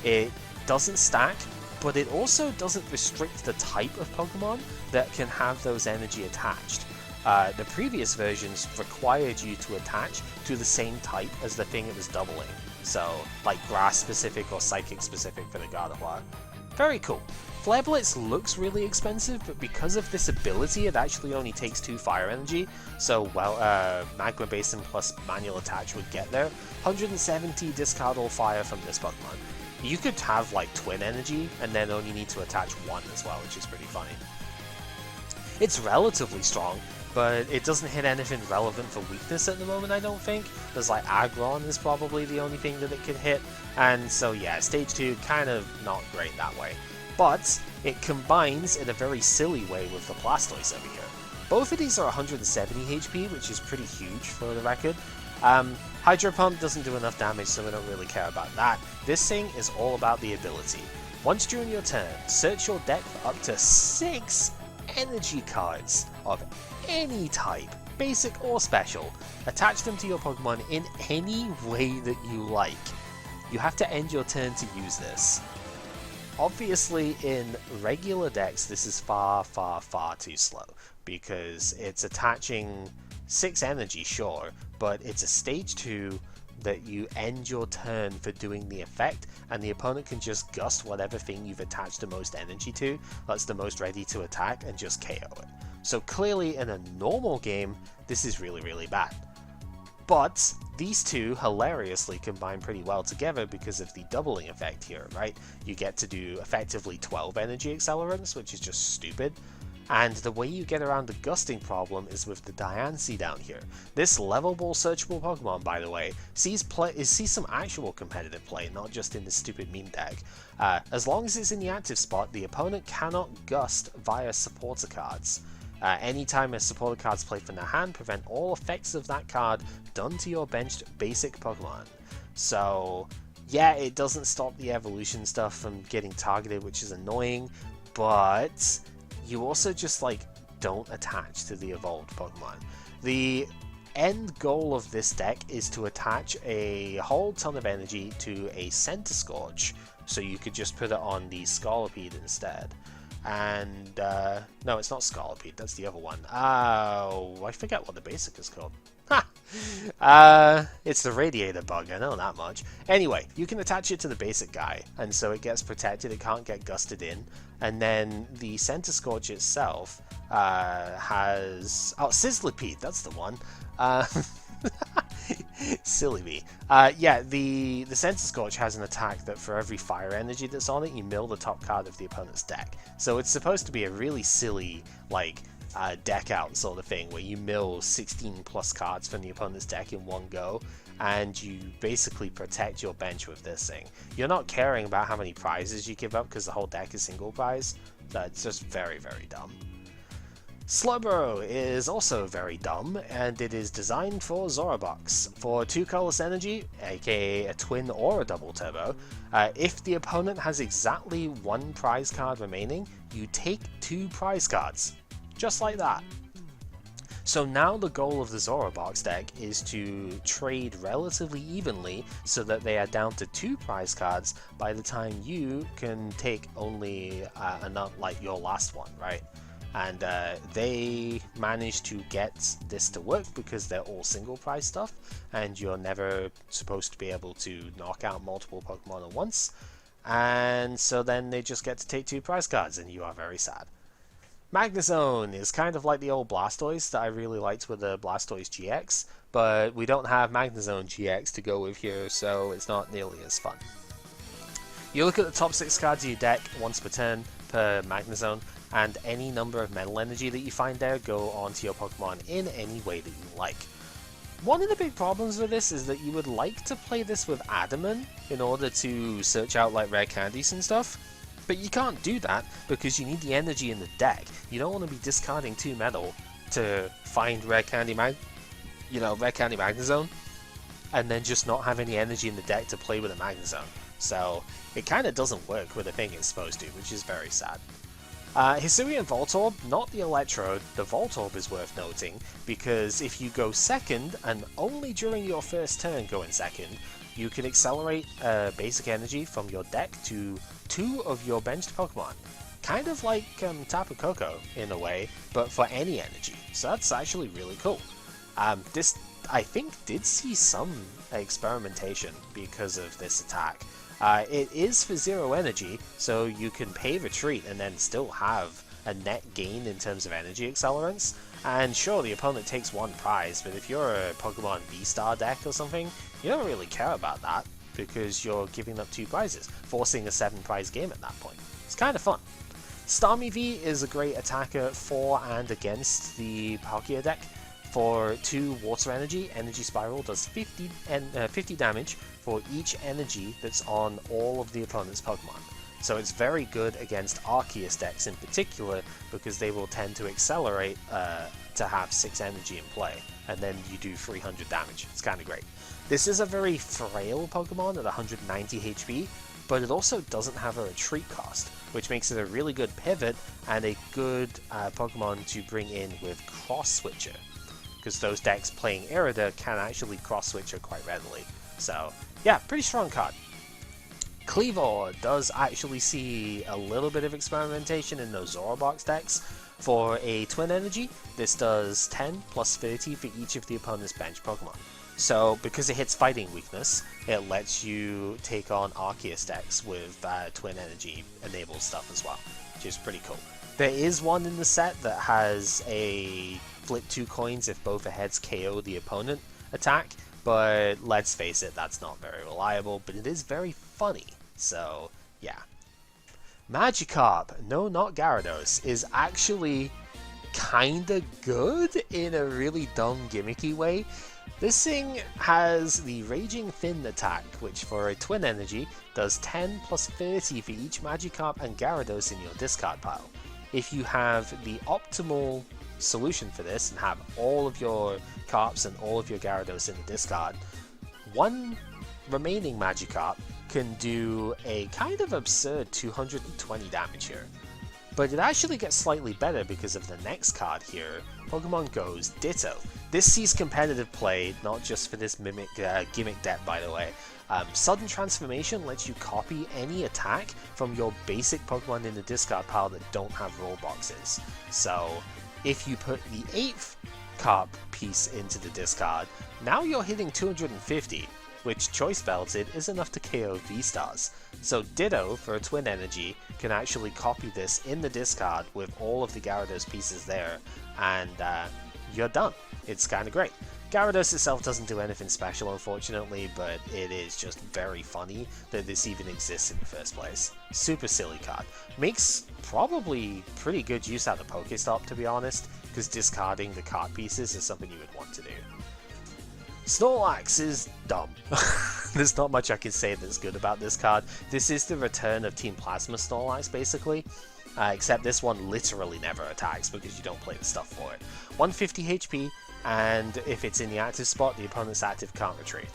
It doesn't stack, but it also doesn't restrict the type of Pokemon that can have those energy attached. The previous versions required you to attach to the same type as the thing it was doubling. So, like grass specific or psychic specific for the Gardevoir. Very cool. Flare Blitz looks really expensive, but because of this ability, it actually only takes 2 fire energy. So, Magma Basin plus manual attach would get there. 170 discard all fire from this Pokemon. You could have like twin energy and then only need to attach 1 as well, which is pretty funny. It's relatively strong, but it doesn't hit anything relevant for weakness at the moment, I don't think. There's like Aggron is probably the only thing that it could hit, and so yeah, stage 2 kind of not great that way. But it combines in a very silly way with the Blastoise over here. Both of these are 170 HP, which is pretty huge for the record. Hydro Pump doesn't do enough damage, so we don't really care about that. This thing is all about the ability. Once during your turn, search your deck for up to 6 energy cards of any type, basic or special. Attach them to your Pokemon in any way that you like. You have to end your turn to use this. Obviously, in regular decks, this is far, far, far too slow, because it's attaching 6 energy, sure, but it's a stage 2 that you end your turn for doing the effect, and the opponent can just gust whatever thing you've attached the most energy to, that's the most ready to attack, and just KO it. So clearly in a normal game, this is really, really bad. But these two hilariously combine pretty well together because of the doubling effect here, right? You get to do effectively 12 energy accelerants, which is just stupid. And the way you get around the gusting problem is with the Diancie down here. This levelable searchable Pokemon, by the way, sees some actual competitive play, not just in the stupid meme deck. As long as it's in the active spot, the opponent cannot gust via supporter cards. Anytime a supporter card's played from their hand, prevent all effects of that card done to your benched basic Pokemon. So yeah, it doesn't stop the evolution stuff from getting targeted, which is annoying, but you also just like don't attach to the evolved Pokemon. The end goal of this deck is to attach a whole ton of energy to a Center Scorch, so you could just put it on the Scolipede instead. And no, it's not Scolipede, that's the other one. Oh, I forget what the basic is called. It's the Radiator Bug, I know that much. Anyway, you can attach it to the basic guy, and so it gets protected, it can't get gusted in. And then the Center Scorch itself has... oh, Sizzlipede, that's the one. Silly me. Yeah, the Center Scorch has an attack that for every fire energy that's on it, you mill the top card of the opponent's deck. So it's supposed to be a really silly, like, deck out sort of thing, where you mill 16 plus cards from the opponent's deck in one go, and you basically protect your bench with this thing. You're not caring about how many prizes you give up because the whole deck is single prize. That's just very, very dumb. Slowbro is also very dumb, and it is designed for Zorobox. For 2 colorless energy, aka a twin or a double turbo, if the opponent has exactly 1 prize card remaining, you take 2 prize cards. Just like that. So now the goal of the Zorobox deck is to trade relatively evenly so that they are down to 2 prize cards by the time you can take only enough, like your last one, right? And they managed to get this to work because they're all single prize stuff, and you're never supposed to be able to knock out multiple Pokemon at once. And so then they just get to take 2 prize cards, and you are very sad. Magnezone is kind of like the old Blastoise that I really liked with the Blastoise GX, but we don't have Magnezone GX to go with here, so it's not nearly as fun. You look at the top 6 cards of your deck once per turn per Magnezone, and any number of Metal Energy that you find there go onto your Pokemon in any way that you like. One of the big problems with this is that you would like to play this with Adamant in order to search out like rare candies and stuff, but you can't do that because you need the energy in the deck. You don't want to be discarding 2 metal to find rare candy Magnezone, and then just not have any energy in the deck to play with a Magnezone. So it kind of doesn't work with the thing it's supposed to, which is very sad. Hisuian Voltorb, not the Electrode, the Voltorb is worth noting, because if you go second, and only during your first turn go in second, you can accelerate basic energy from your deck to 2 of your benched Pokemon. Kind of like Tapu Koko in a way, but for any energy. So that's actually really cool. This, I think, did see some experimentation because of this attack. It is for 0 energy, so you can pay retreat and then still have a net gain in terms of energy accelerants. And sure, the opponent takes 1 prize, but if you're a Pokemon V-Star deck or something, you don't really care about that, because you're giving up 2 prizes, forcing a 7 prize game at that point. It's kind of fun. Starmie V is a great attacker for and against the Palkia deck. For 2 water energy, Energy Spiral does 50 damage for each energy that's on all of the opponent's Pokemon. So it's very good against Arceus decks in particular, because they will tend to accelerate to have 6 energy in play, and then you do 300 damage. It's kind of great. This is a very frail Pokemon at 190 HP, but it also doesn't have a retreat cost, which makes it a really good pivot and a good Pokemon to bring in with Cross Switcher, because those decks playing Irida can actually Cross Switcher quite readily. So yeah, pretty strong card. Cleavor does actually see a little bit of experimentation in those Zorobox decks. For a Twin Energy, this does 10 plus 30 for each of the opponent's bench Pokemon. So because it hits fighting weakness, it lets you take on Arceus decks with Twin Energy enabled stuff as well, which is pretty cool. There is one in the set that has a flip 2 coins if both heads KO the opponent attack, but let's face it, that's not very reliable, but it is very funny, so yeah. Magikarp, no not Gyarados, is actually kinda good in a really dumb gimmicky way. This thing has the Raging Fin attack, which for a Twin Energy does 10 plus 30 for each Magikarp and Gyarados in your discard pile. If you have the optimal solution for this and have all of your Carps and all of your Gyarados in the discard, one remaining Magikarp can do a kind of absurd 220 damage here. But it actually gets slightly better because of the next card here, Pokemon GO's Ditto. This sees competitive play, not just for this gimmick deck by the way. Sudden Transformation lets you copy any attack from your basic Pokemon in the discard pile that don't have roll boxes. So if you put the 8th Carp piece into the discard, now you're hitting 250, which choice belted is enough to KO V-Stars. So Ditto for a Twin Energy can actually copy this in the discard with all of the Gyarados pieces there, and you're done. It's kind of great. Gyarados itself doesn't do anything special unfortunately, but it is just very funny that this even exists in the first place. Super silly card. Makes probably pretty good use out of Pokestop to be honest, because discarding the card pieces is something you would want to do. Snorlax is dumb. There's not much I can say that's good about this card. This is the return of Team Plasma Snorlax basically, except this one literally never attacks because you don't play the stuff for it. 150 HP, and if it's in the active spot, the opponent's active can't retreat.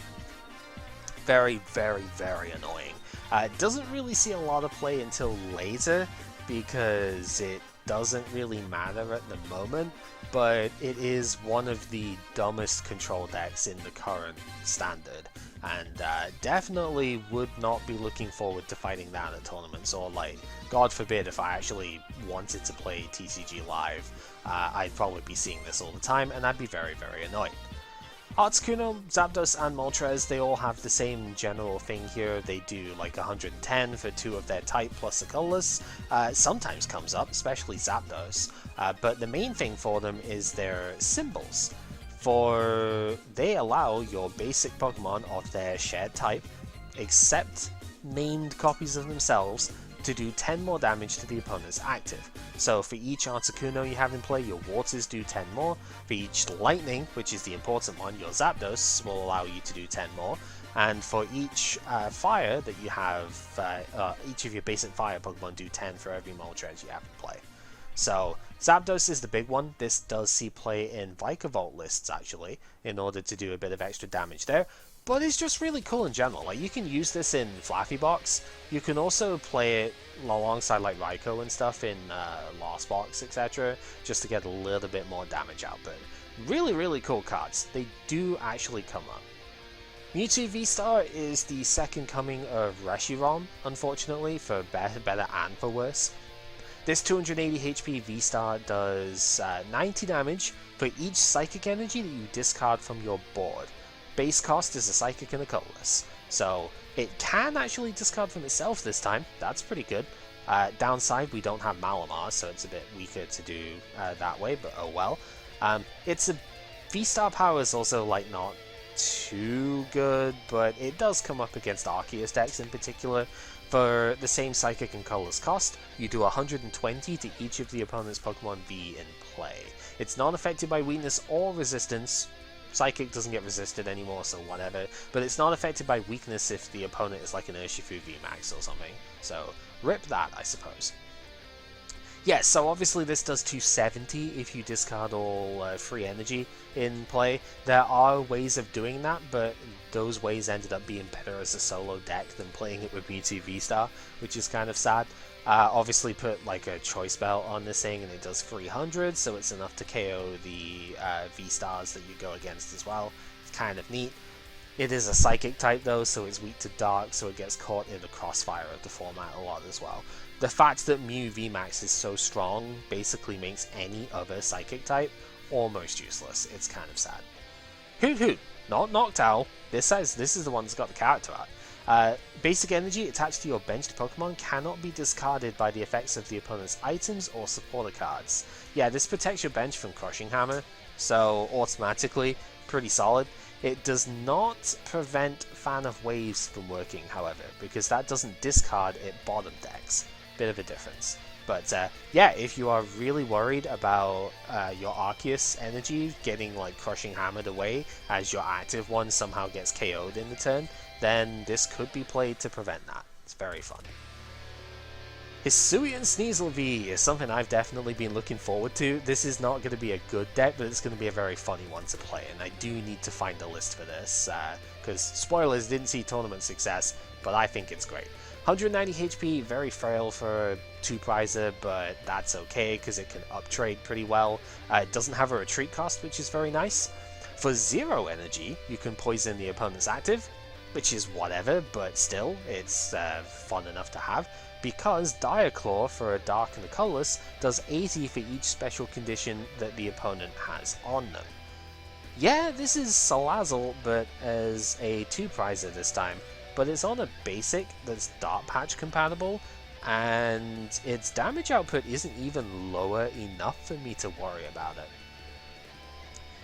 Very, very, very annoying. It doesn't really see a lot of play until later because it doesn't really matter at the moment, but it is one of the dumbest control decks in the current standard, and definitely would not be looking forward to fighting that at tournaments, or like, God forbid if I actually wanted to play TCG live, I'd probably be seeing this all the time, and I'd be very, very annoyed. Articuno, Zapdos, and Moltres, they all have the same general thing here. They do like 110 for 2 of their type plus a colorless. Sometimes comes up, especially Zapdos. But the main thing for them is their symbols. For they allow your basic Pokemon of their shared type, except named copies of themselves, to do 10 more damage to the opponent's active. So for each Articuno you have in play, your Waters do 10 more. For each Lightning, which is the important one, your Zapdos will allow you to do 10 more. And for each Fire that you have, each of your basic Fire Pokemon do 10 for every Moltres you have in play. So Zapdos is the big one. This does see play in Vikavolt lists actually, in order to do a bit of extra damage there. But it's just really cool in general. Like, you can use this in Flaffy Box. You can also play it alongside like Raikou and stuff in Lost Box, etc. just to get a little bit more damage output. Really, really cool cards. They do actually come up. Mewtwo V-Star is the second coming of Reshiram, unfortunately, for better and for worse. This 280 HP V-Star does 90 damage for each Psychic Energy that you discard from your board. Base cost is a Psychic and a colorless, so it can actually discard from itself this time. That's pretty good. Downside, we don't have Malamar, so it's a bit weaker to do that way, but oh well. It's a V-Star power is also like not too good, but it does come up against Arceus decks in particular. For the same Psychic and colorless cost, you do 120 to each of the opponent's Pokemon V in play. It's not affected by weakness or resistance. Psychic doesn't get resisted anymore, so whatever. But it's not affected by weakness if the opponent is like an Urshifu VMAX or something. So, rip that, I suppose. Yes, so obviously this does 270 if you discard all free energy in play. There are ways of doing that, but those ways ended up being better as a solo deck than playing it with Mewtwo V-Star, which is kind of sad. Obviously put like a choice belt on this thing and it does 300, so it's enough to KO the V-Stars that you go against as well. It's kind of neat. It is a Psychic type though, so it's weak to Dark, so it gets caught in the crossfire of the format a lot as well. The fact that Mew VMAX is so strong basically makes any other Psychic type almost useless. It's kind of sad. Hoot Hoot, not Noctowl. This is the one that's got the character art. Basic energy attached to your benched Pokemon cannot be discarded by the effects of the opponent's items or supporter cards. Yeah, this protects your bench from Crushing Hammer, so automatically, pretty solid. It does not prevent Fan of Waves from working, however, because that doesn't discard, it bottom decks. Bit of a difference. But yeah, if you are really worried about your Arceus energy getting like Crushing Hammered away as your active one somehow gets KO'd in the turn, then this could be played to prevent that. It's very fun. Hisuian Sneasel V is something I've definitely been looking forward to. This is not going to be a good deck, but it's going to be a very funny one to play, and I do need to find a list for this, because spoilers, didn't see tournament success, but I think it's great. 190 HP, very frail for a 2-prizer, but that's okay because it can uptrade pretty well. It doesn't have a retreat cost, which is very nice. For 0 energy, you can poison the opponent's active, which is whatever, but still, it's fun enough to have, because Dire Claw for a dark and a colorless does 80 for each special condition that the opponent has on them. Yeah, this is Salazzle, but as a 2-prizer this time. But it's on a basic that's Dark Patch compatible, and its damage output isn't even lower enough for me to worry about it.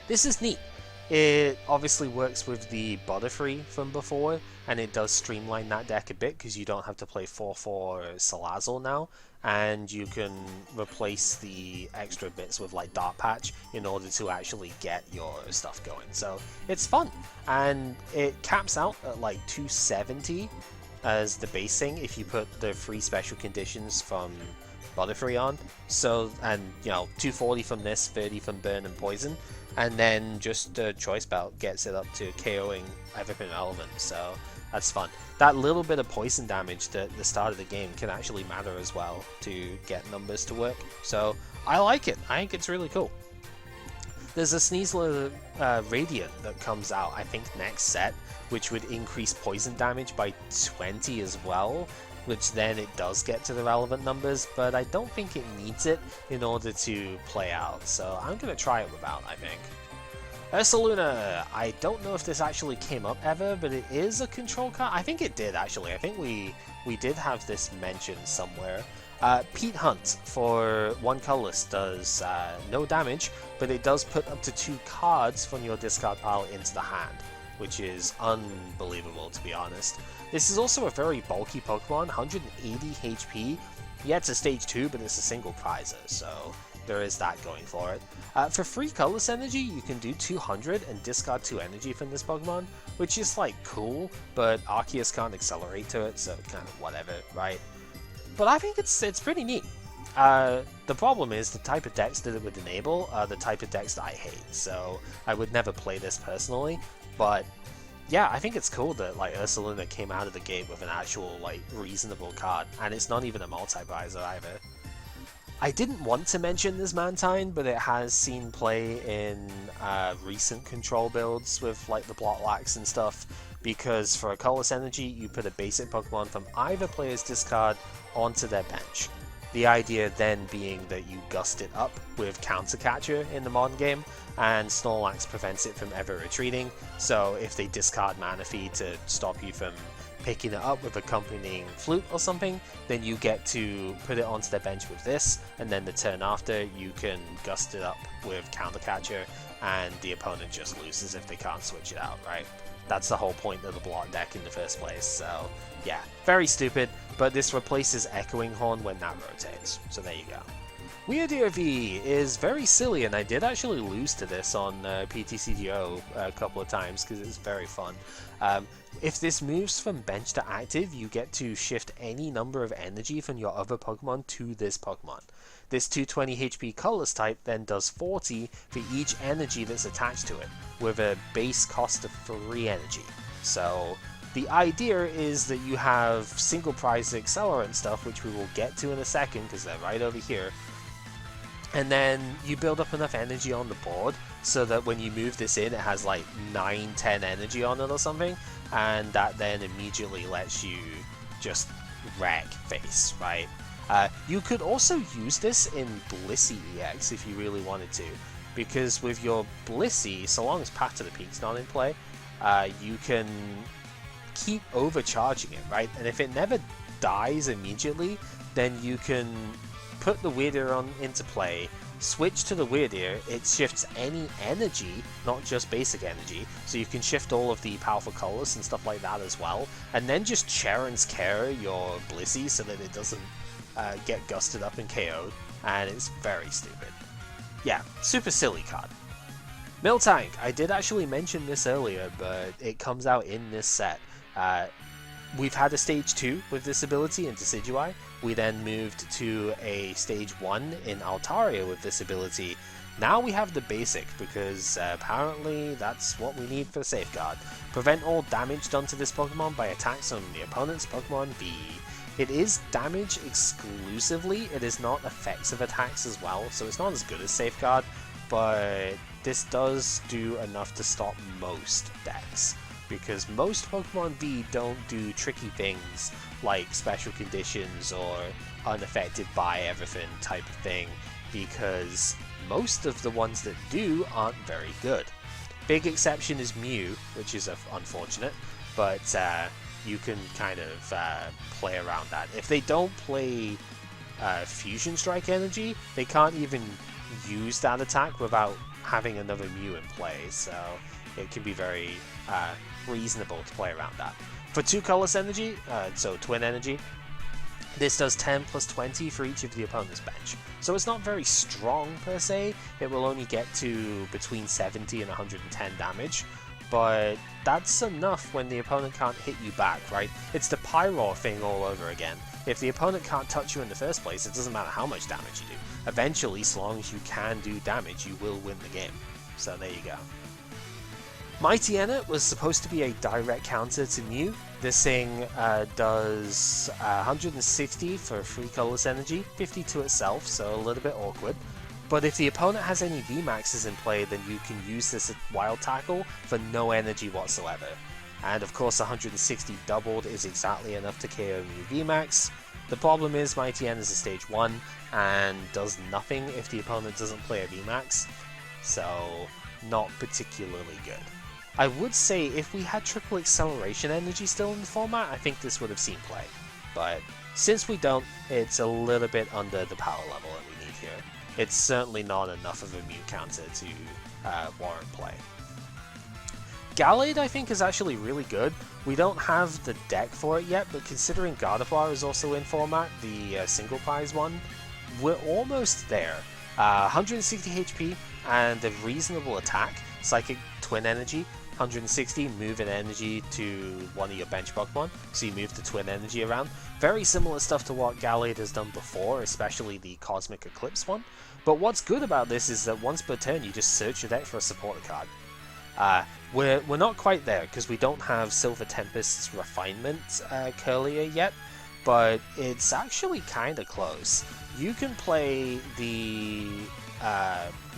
This is neat. It obviously works with the Butterfree from before, and it does streamline that deck a bit because you don't have to play 4/4 Salazzle now, and you can replace the extra bits with like Dark Patch in order to actually get your stuff going. So it's fun, and it caps out at like 270 as the basing if you put the free special conditions from Butterfree on. So, and you know, 240 from this, 30 from Burn and Poison, and then just the Choice Belt gets it up to KOing everything relevant. So that's fun. That little bit of poison damage at the start of the game can actually matter as well to get numbers to work. So I like it. I think it's really cool. There's a Sneasel Radiant that comes out, I think, next set, which would increase poison damage by 20 as well, which then it does get to the relevant numbers, but I don't think it needs it in order to play out. So I'm going to try it without, I think. Ursaluna, I don't know if this actually came up ever, but it is a control card. I think it did, actually. I think we did have this mentioned somewhere. Pete Hunt for 1 colorless does no damage, but it does put up to 2 cards from your discard pile into the hand, which is unbelievable, to be honest. This is also a very bulky Pokemon, 180 HP. Yeah, it's a stage 2, but it's a single prizer, so there is that going for it. For free colorless energy, you can do 200 and discard 2 energy from this Pokemon, which is like cool, but Arceus can't accelerate to it, so kind of whatever, right? But I think it's pretty neat. The problem is the type of decks that it would enable are the type of decks that I hate, so I would never play this personally, but yeah, I think it's cool that like Ursaluna came out of the gate with an actual like reasonable card, and it's not even a multi-prizer either. I didn't want to mention this Mantine, but it has seen play in recent control builds with like the Block Lax and stuff, because for a colorless energy, you put a basic Pokemon from either player's discard onto their bench. The idea then being that you gust it up with Counter Catcher in the modern game, and Snorlax prevents it from ever retreating, so if they discard Manaphy to stop you from picking it up with accompanying Flute or something, then you get to put it onto their bench with this, and then the turn after you can gust it up with Counter Catcher, and the opponent just loses if they can't switch it out, right? That's the whole point of the block deck in the first place, so yeah, very stupid, but this replaces Echoing Horn when that rotates, so there you go. Weirdeer V is very silly, and I did actually lose to this on PTCGO a couple of times because it's very fun. If this moves from bench to active, you get to shift any number of energy from your other Pokemon to this Pokemon. This 220 HP colorless type then does 40 for each energy that's attached to it, with a base cost of 3 energy. So the idea is that you have single prize accelerant stuff, which we will get to in a second because they're right over here, and then you build up enough energy on the board so that when you move this in, it has like 9-10 energy on it or something, and that then immediately lets you just wreck face, right? You could also use this in Blissey EX if you really wanted to, because with your Blissey, so long as Path to the Peak's not in play, you can keep overcharging it, right? And if it never dies immediately, then you can put the Weird Ear into play, switch to the Weird Ear, it shifts any energy, not just basic energy, so you can shift all of the powerful colors and stuff like that as well, and then just Charon's Care your Blissey so that it doesn't get gusted up and KO'd, and it's very stupid. Yeah, super silly card. Miltank, I did actually mention this earlier, but it comes out in this set. We've had a stage 2 with this ability in Decidueye. We then moved to a stage 1 in Altaria with this ability. Now we have the basic, because apparently that's what we need for Safeguard. Prevent all damage done to this Pokemon by attacks on the opponent's Pokemon V. It is damage exclusively, it is not effects of attacks as well, so it's not as good as Safeguard, but this does do enough to stop most decks. Because most Pokemon V don't do tricky things like special conditions or unaffected by everything type of thing, because most of the ones that do aren't very good. Big exception is Mew, which is unfortunate, but you can kind of play around that. If they don't play Fusion Strike energy, they can't even use that attack without having another Mew in play, so it can be very reasonable to play around that. For 2 colorless energy, so Twin Energy, this does 10 plus 20 for each of the opponent's bench. So it's not very strong per se, it will only get to between 70 and 110 damage, but that's enough when the opponent can't hit you back, right? It's the Pyroar thing all over again. If the opponent can't touch you in the first place, it doesn't matter how much damage you do. Eventually, as long as you can do damage, you will win the game. So there you go. Mighty Ennet was supposed to be a direct counter to Mew. This thing does 160 for 3 colorless energy, 50 to itself, so a little bit awkward. But if the opponent has any VMAXs in play, then you can use this Wild Tackle for no energy whatsoever. And of course 160 doubled is exactly enough to KO Mew VMAX. The problem is Mighty Ennet is a stage 1 and does nothing if the opponent doesn't play a VMAX, so not particularly good. I would say if we had triple acceleration energy still in the format, I think this would have seen play. But since we don't, it's a little bit under the power level that we need here. It's certainly not enough of a Mew counter to warrant play. Gallade, I think, is actually really good. We don't have the deck for it yet, but considering Gardevoir is also in format, the single prize one, we're almost there. 160 HP and a reasonable attack, Psychic Twin Energy, 160, move an energy to one of your bench Pokemon, so you move the Twin Energy around. Very similar stuff to what Gallade has done before, especially the Cosmic Eclipse one. But what's good about this is that once per turn you just search your deck for a supporter card. We're not quite there, because we don't have Silver Tempest's Refinement Curlier yet, but it's actually kind of close. You can play the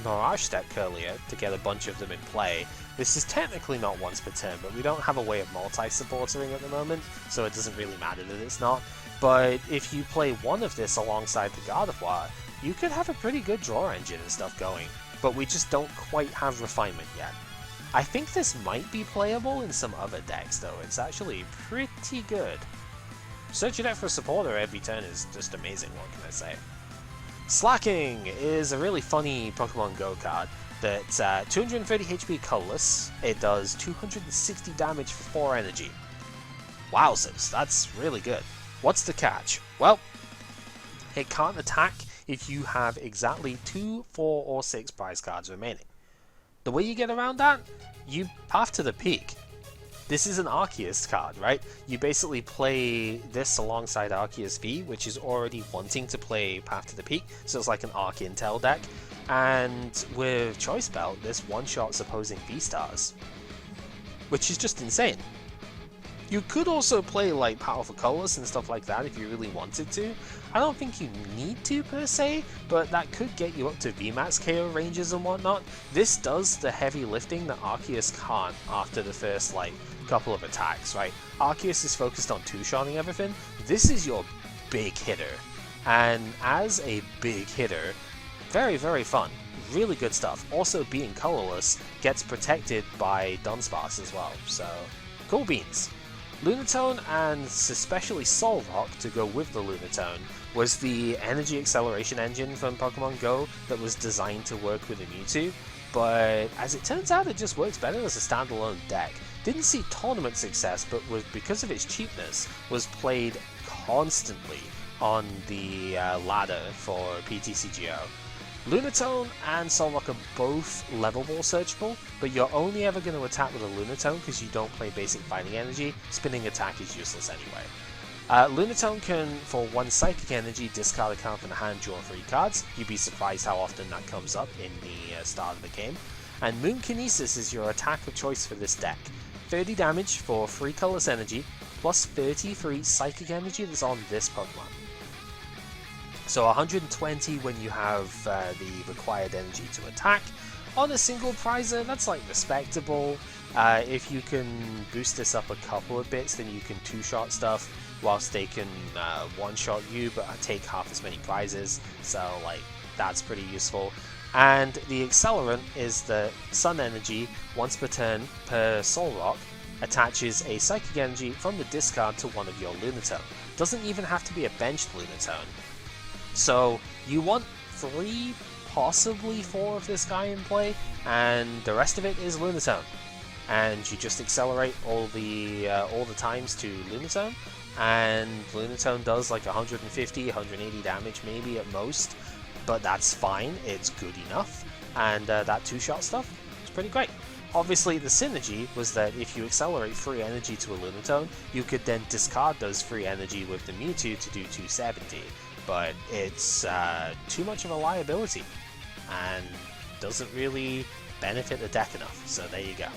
Mirage Step Curlier to get a bunch of them in play. This is technically not once per turn, but we don't have a way of multi-supportering at the moment, so it doesn't really matter that it's not. But if you play one of this alongside the Gardevoir, you could have a pretty good draw engine and stuff going, but we just don't quite have Refinement yet. I think this might be playable in some other decks though, it's actually pretty good. Search your deck for a supporter every turn is just amazing, what can I say. Slacking is a really funny Pokemon GO card that's 230 HP colorless, it does 260 damage for 4 energy. Wowzers, that's really good. What's the catch? Well, it can't attack if you have exactly 2, 4, or 6 prize cards remaining. The way you get around that? You Path to the Peak. This is an Arceus card, right? You basically play this alongside Arceus V, which is already wanting to play Path to the Peak, so it's like an Arc Intel deck. And with Choice Belt, this one-shots opposing V-Stars, which is just insane. You could also play like Powerful Colors and stuff like that if you really wanted to. I don't think you need to per se, but that could get you up to VMAX KO ranges and whatnot. This does the heavy lifting that Arceus can't after the first like couple of attacks, right? Arceus is focused on two-shotting everything. This is your big hitter, and as a big hitter, very, very fun. really good stuff. Also, being colorless gets protected by Dunsparce as well, so cool beans. Lunatone, and especially Solrock to go with the Lunatone, was the energy acceleration engine from Pokemon GO that was designed to work with a Mewtwo, but as it turns out it just works better as a standalone deck. Didn't see tournament success, but was, because of its cheapness, was played constantly on the ladder for PTCGO. Lunatone and Solrock are both level ball searchable, but you're only ever going to attack with a Lunatone because you don't play basic fighting energy. Spinning attack is useless anyway. Lunatone can, for 1 psychic energy, discard a card from the hand, draw 3 cards. You'd be surprised how often that comes up in the start of the game. And Moonkinesis is your attack of choice for this deck. 30 damage for 3 colorless energy, plus 33 psychic energy that's on this Pokemon. So 120 when you have the required energy to attack. On a single prizer, that's like respectable. If you can boost this up a couple of bits, then you can 2-shot stuff, whilst they can 1-shot you, but take half as many prizes. So like, that's pretty useful. And the accelerant is the Sun Energy, once per turn per Solrock, attaches a psychic energy from the discard to one of your Lunatone. Doesn't even have to be a benched Lunatone. So you want 3, possibly 4 of this guy in play, and the rest of it is Lunatone. And you just accelerate all the times to Lunatone, and Lunatone does like 150, 180 damage maybe at most, but that's fine, it's good enough, and that 2-shot stuff is pretty great. Obviously the synergy was that if you accelerate free energy to a Lunatone, you could then discard those free energy with the Mewtwo to do 270. But it's too much of a liability and doesn't really benefit the deck enough, so there you go.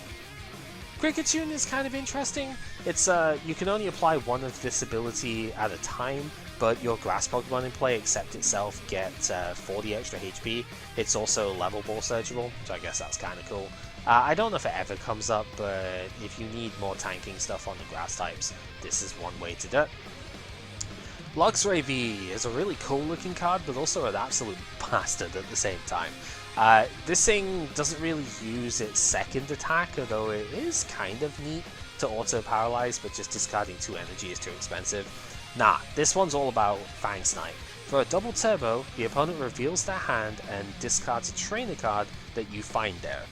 Kricketune is kind of interesting. It's you can only apply one of this ability at a time, but your grass Pokemon in play, except itself, get 40 extra HP. It's also level ball searchable, so I guess that's kind of cool. I don't know if it ever comes up, but if you need more tanking stuff on the grass types, this is one way to do it. Luxray V is a really cool looking card, but also an absolute bastard at the same time. This thing doesn't really use its second attack, although it is kind of neat to auto-paralyze, but just discarding 2 energy is too expensive. Nah, this one's all about Fang Snipe. For a double turbo, the opponent reveals their hand and discards a trainer card that you find there.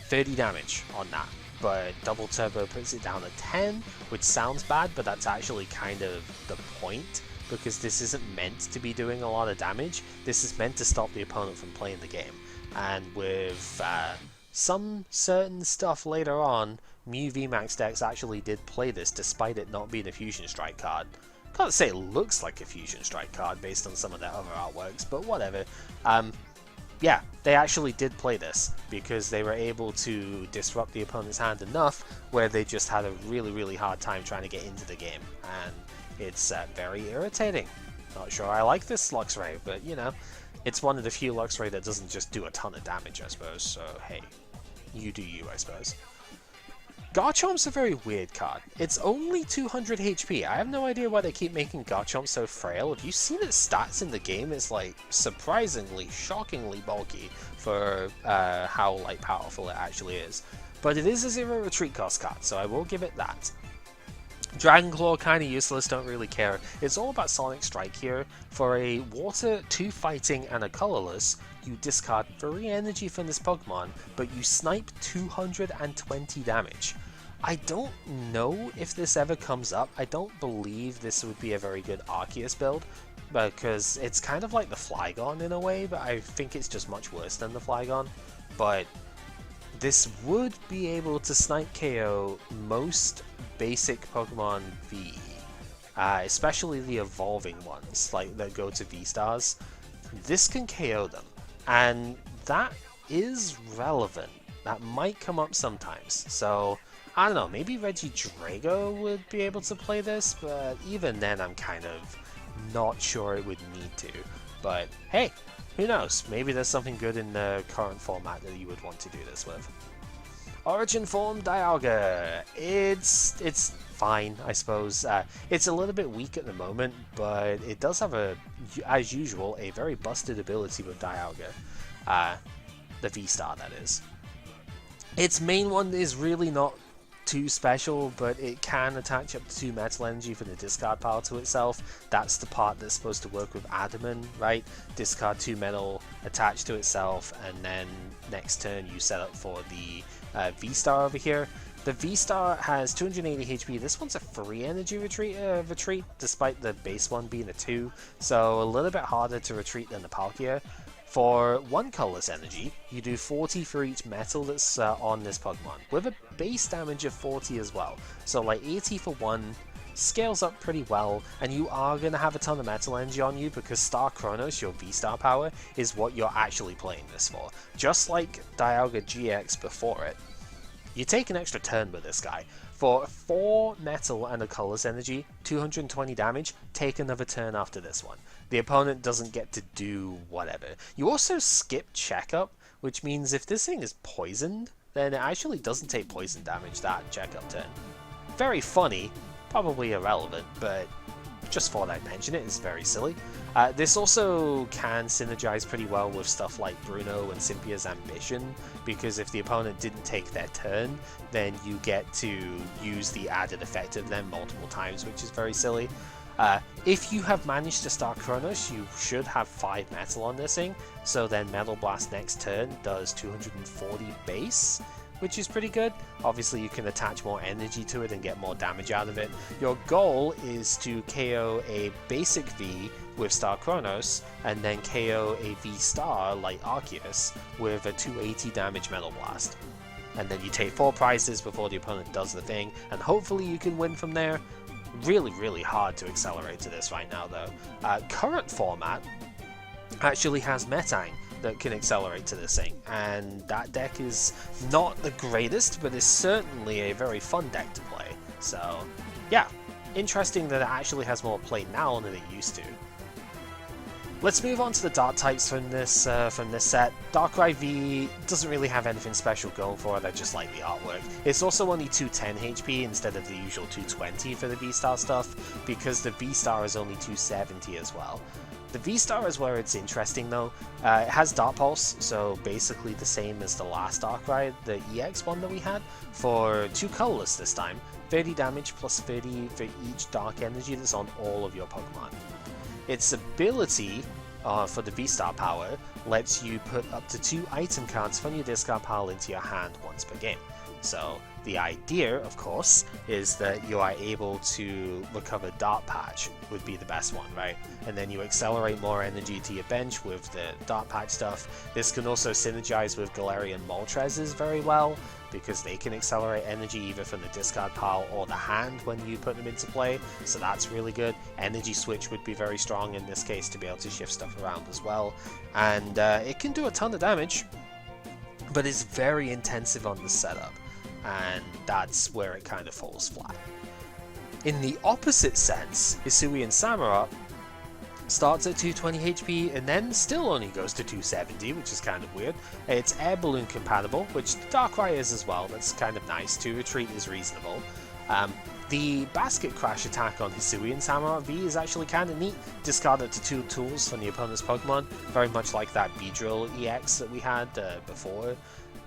30 damage on that. But double turbo puts it down to 10, which sounds bad, but that's actually kind of the point, because this isn't meant to be doing a lot of damage. This is meant to stop the opponent from playing the game. And with some certain stuff later on, Mew VMAX decks actually did play this despite it not being a Fusion Strike card. Can't say it looks like a Fusion Strike card based on some of their other artworks, but whatever. Yeah, they actually did play this, because they were able to disrupt the opponent's hand enough where they just had a really hard time trying to get into the game, and it's very irritating. Not sure I like this Luxray, but you know, it's one of the few Luxray that doesn't just do a ton of damage, I suppose, so hey, you do you, I suppose. Garchomp's a very weird card. It's only 200 HP. I have no idea why they keep making Garchomp so frail. Have you seen its stats in the game? It's like surprisingly, shockingly bulky for how like powerful it actually is. But it is a 0 retreat cost card, so I will give it that. Dragon Claw, kind of useless, don't really care. It's all about Sonic Strike here. For a Water, 2 Fighting, and a Colorless, you discard 3 energy from this Pokemon, but you snipe 220 damage. I don't know if this ever comes up. I don't believe this would be a very good Arceus build, because it's kind of like the Flygon in a way, but I think it's just much worse than the Flygon. But this would be able to snipe KO most basic Pokemon V, especially the evolving ones, like that go to V-Stars. This can KO them, and that is relevant. That might come up sometimes, so I don't know, maybe Regidrago would be able to play this, but even then I'm kind of not sure it would need to. But hey, who knows, maybe there's something good in the current format that you would want to do this with. Origin Form Dialga, it's fine, I suppose. It's a little bit weak at the moment, but it does have, as usual, a very busted ability with Dialga. The V-Star, that is. Its main one is really not too special, but it can attach up to 2 metal energy for the discard pile to itself. That's the part that's supposed to work with Adamant, right? Discard 2 metal, attach to itself, and then next turn you set up for the V-Star over here. The V-Star has 280 HP. This one's a free energy retreat, despite the base one being a 2, so a little bit harder to retreat than the Palkia. For 1 colorless energy, you do 40 for each metal that's on this Pokemon, with a base damage of 40 as well. So like 80 for 1, scales up pretty well, and you are going to have a ton of metal energy on you because Star Chronos, your V-Star power, is what you're actually playing this for. Just like Dialga GX before it, you take an extra turn with this guy. For 4 metal and a colorless energy, 220 damage, take another turn after this one. The opponent doesn't get to do whatever. You also skip checkup, which means if this thing is poisoned, then it actually doesn't take poison damage that checkup turn. Very funny, probably irrelevant, but just thought I'd mention it, it's very silly. This also can synergize pretty well with stuff like Bruno and Cynthia's Ambition, because if the opponent didn't take their turn, then you get to use the added effect of them multiple times, which is very silly. If you have managed to start Chronos, you should have 5 metal on this thing, so then Metal Blast next turn does 240 base, which is pretty good. Obviously you can attach more energy to it and get more damage out of it. Your goal is to KO a basic V with Star Chronos, and then KO a V-Star like Arceus with a 280 damage Metal Blast. And then you take 4 prizes before the opponent does the thing, and hopefully you can win from there. Really hard to accelerate to this right now though. Current format actually has Metang that can accelerate to this thing, and that deck is not the greatest, but is certainly a very fun deck to play. So yeah, interesting that it actually has more play now than it used to. Let's move on to the Dark types from this set. Darkrai V doesn't really have anything special going for it, I just like the artwork. It's also only 210 HP instead of the usual 220 for the V-Star stuff, because the V-Star is only 270 as well. The V-Star is where it's interesting though. It has Dark Pulse, so basically the same as the last Darkrai, the EX one that we had, for 2 colorless this time. 30 damage plus 30 for each Dark Energy that's on all of your Pokemon. Its ability for the V-Star power lets you put up to 2 item cards from your discard pile into your hand once per game. So the idea, of course, is that you are able to recover Dart Patch would be the best one, right? And then you accelerate more energy to your bench with the Dart Patch stuff. This can also synergize with Galarian Moltres very well, because they can accelerate energy either from the discard pile or the hand when you put them into play, so that's really good. Energy Switch would be very strong in this case to be able to shift stuff around as well. And it can do a ton of damage, but it's very intensive on the setup, and that's where it kind of falls flat. In the opposite sense, Hisuian Samurott starts at 220 HP and then still only goes to 270, which is kind of weird. It's Air Balloon compatible, which Darkrai is as well, that's kind of nice. 2 retreat is reasonable. The Basket Crash attack on Hisuian Samurott V is actually kind of neat. Discard up to 2 tools from the opponent's Pokemon, very much like that Beedrill EX that we had before.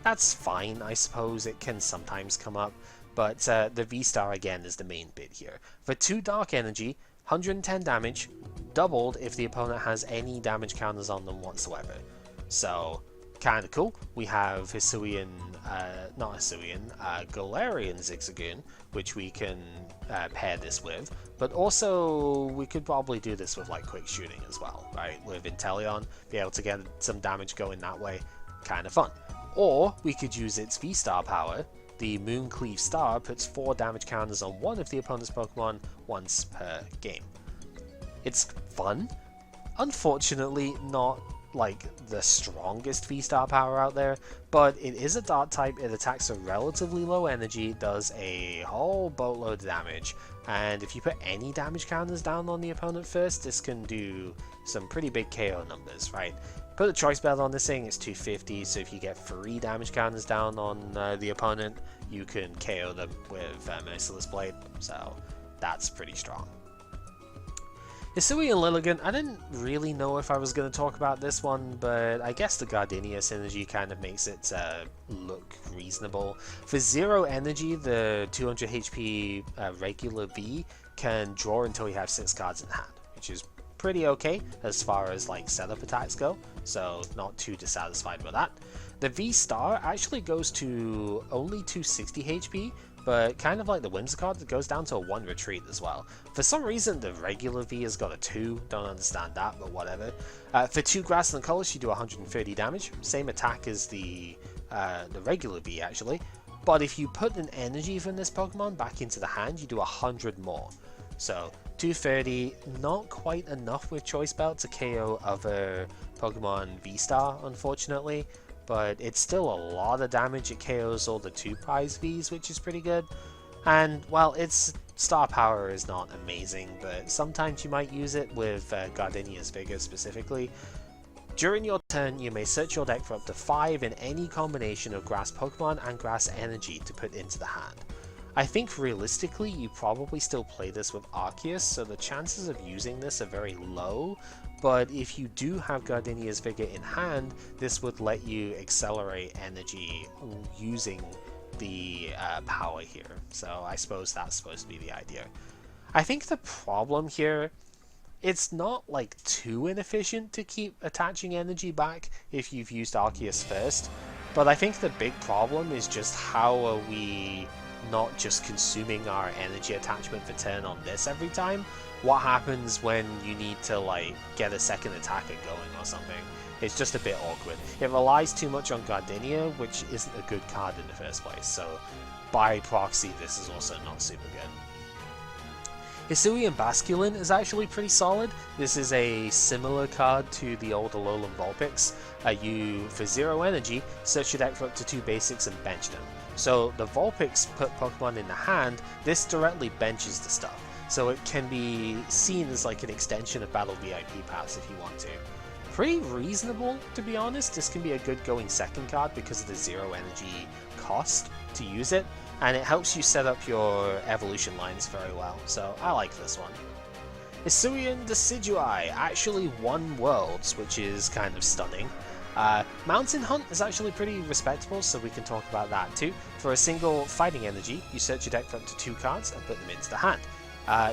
That's fine, I suppose, it can sometimes come up, but the V-Star again is the main bit here. For 2 Dark Energy, 110 damage, doubled if the opponent has any damage counters on them whatsoever. So, kinda cool. We have Galarian Zigzagoon, which we can pair this with, but also we could probably do this with like quick shooting as well, right? With Inteleon, be able to get some damage going that way, kinda fun. Or we could use its V-Star power. The Mooncleave Star puts 4 damage counters on one of the opponent's Pokemon once per game. It's fun. Unfortunately, not like the strongest V-Star power out there, but it is a Dark type, it attacks a relatively low energy, does a whole boatload of damage, and if you put any damage counters down on the opponent first, this can do some pretty big KO numbers, right? Put a choice belt on this thing, it's 250, so if you get 3 damage counters down on the opponent, you can KO them with Merciless Blade, so that's pretty strong. Hisui and Lilligant, I didn't really know if I was going to talk about this one, but I guess the Gardenia synergy kind of makes it look reasonable. For 0 energy, the 200 HP regular V can draw until you have 6 cards in hand, which is pretty okay as far as like setup attacks go, so not too dissatisfied with that. The V star actually goes to only 260 HP, but kind of like the Whimsicott, it goes down to a 1 retreat as well. For some reason, the regular V has got a 2, don't understand that, but whatever. For 2 Grass and Colors, you do 130 damage, same attack as the regular V actually, but if you put an energy from this Pokemon back into the hand, you do 100 more. So 230, not quite enough with Choice Belt to KO other Pokemon V-Star, unfortunately, but it's still a lot of damage. It KOs all the 2 prize Vs, which is pretty good. And, well, its star power is not amazing, but sometimes you might use it with Gardenia's Vigor specifically. During your turn, you may search your deck for up to 5 in any combination of Grass Pokemon and Grass Energy to put into the hand. I think realistically you probably still play this with Arceus, so the chances of using this are very low, but if you do have Gardenia's Vigor in hand, this would let you accelerate energy using the power here, so I suppose that's supposed to be the idea. I think the problem here, it's not like too inefficient to keep attaching energy back if you've used Arceus first, but I think the big problem is just how are we not just consuming our energy attachment for turn on this every time. What happens when you need to like get a second attacker going or something? It's just a bit awkward. It relies too much on Gardenia, which isn't a good card in the first place, so by proxy this is also not super good. Hisui and Basculin is actually pretty solid. This is a similar card to the old Alolan Vulpix. You, for 0 energy, search your deck for up to 2 basics and bench them. So the Vulpix put Pokemon in the hand, this directly benches the stuff. So it can be seen as like an extension of Battle VIP Pass if you want to. Pretty reasonable, to be honest. This can be a good going second card because of the 0 energy cost to use it, and it helps you set up your evolution lines very well, so I like this one. Hisuian Decidueye actually won Worlds, which is kind of stunning. Mountain Hunt is actually pretty respectable, so we can talk about that too. For a single fighting energy, you search your deck for up to 2 cards and put them into the hand.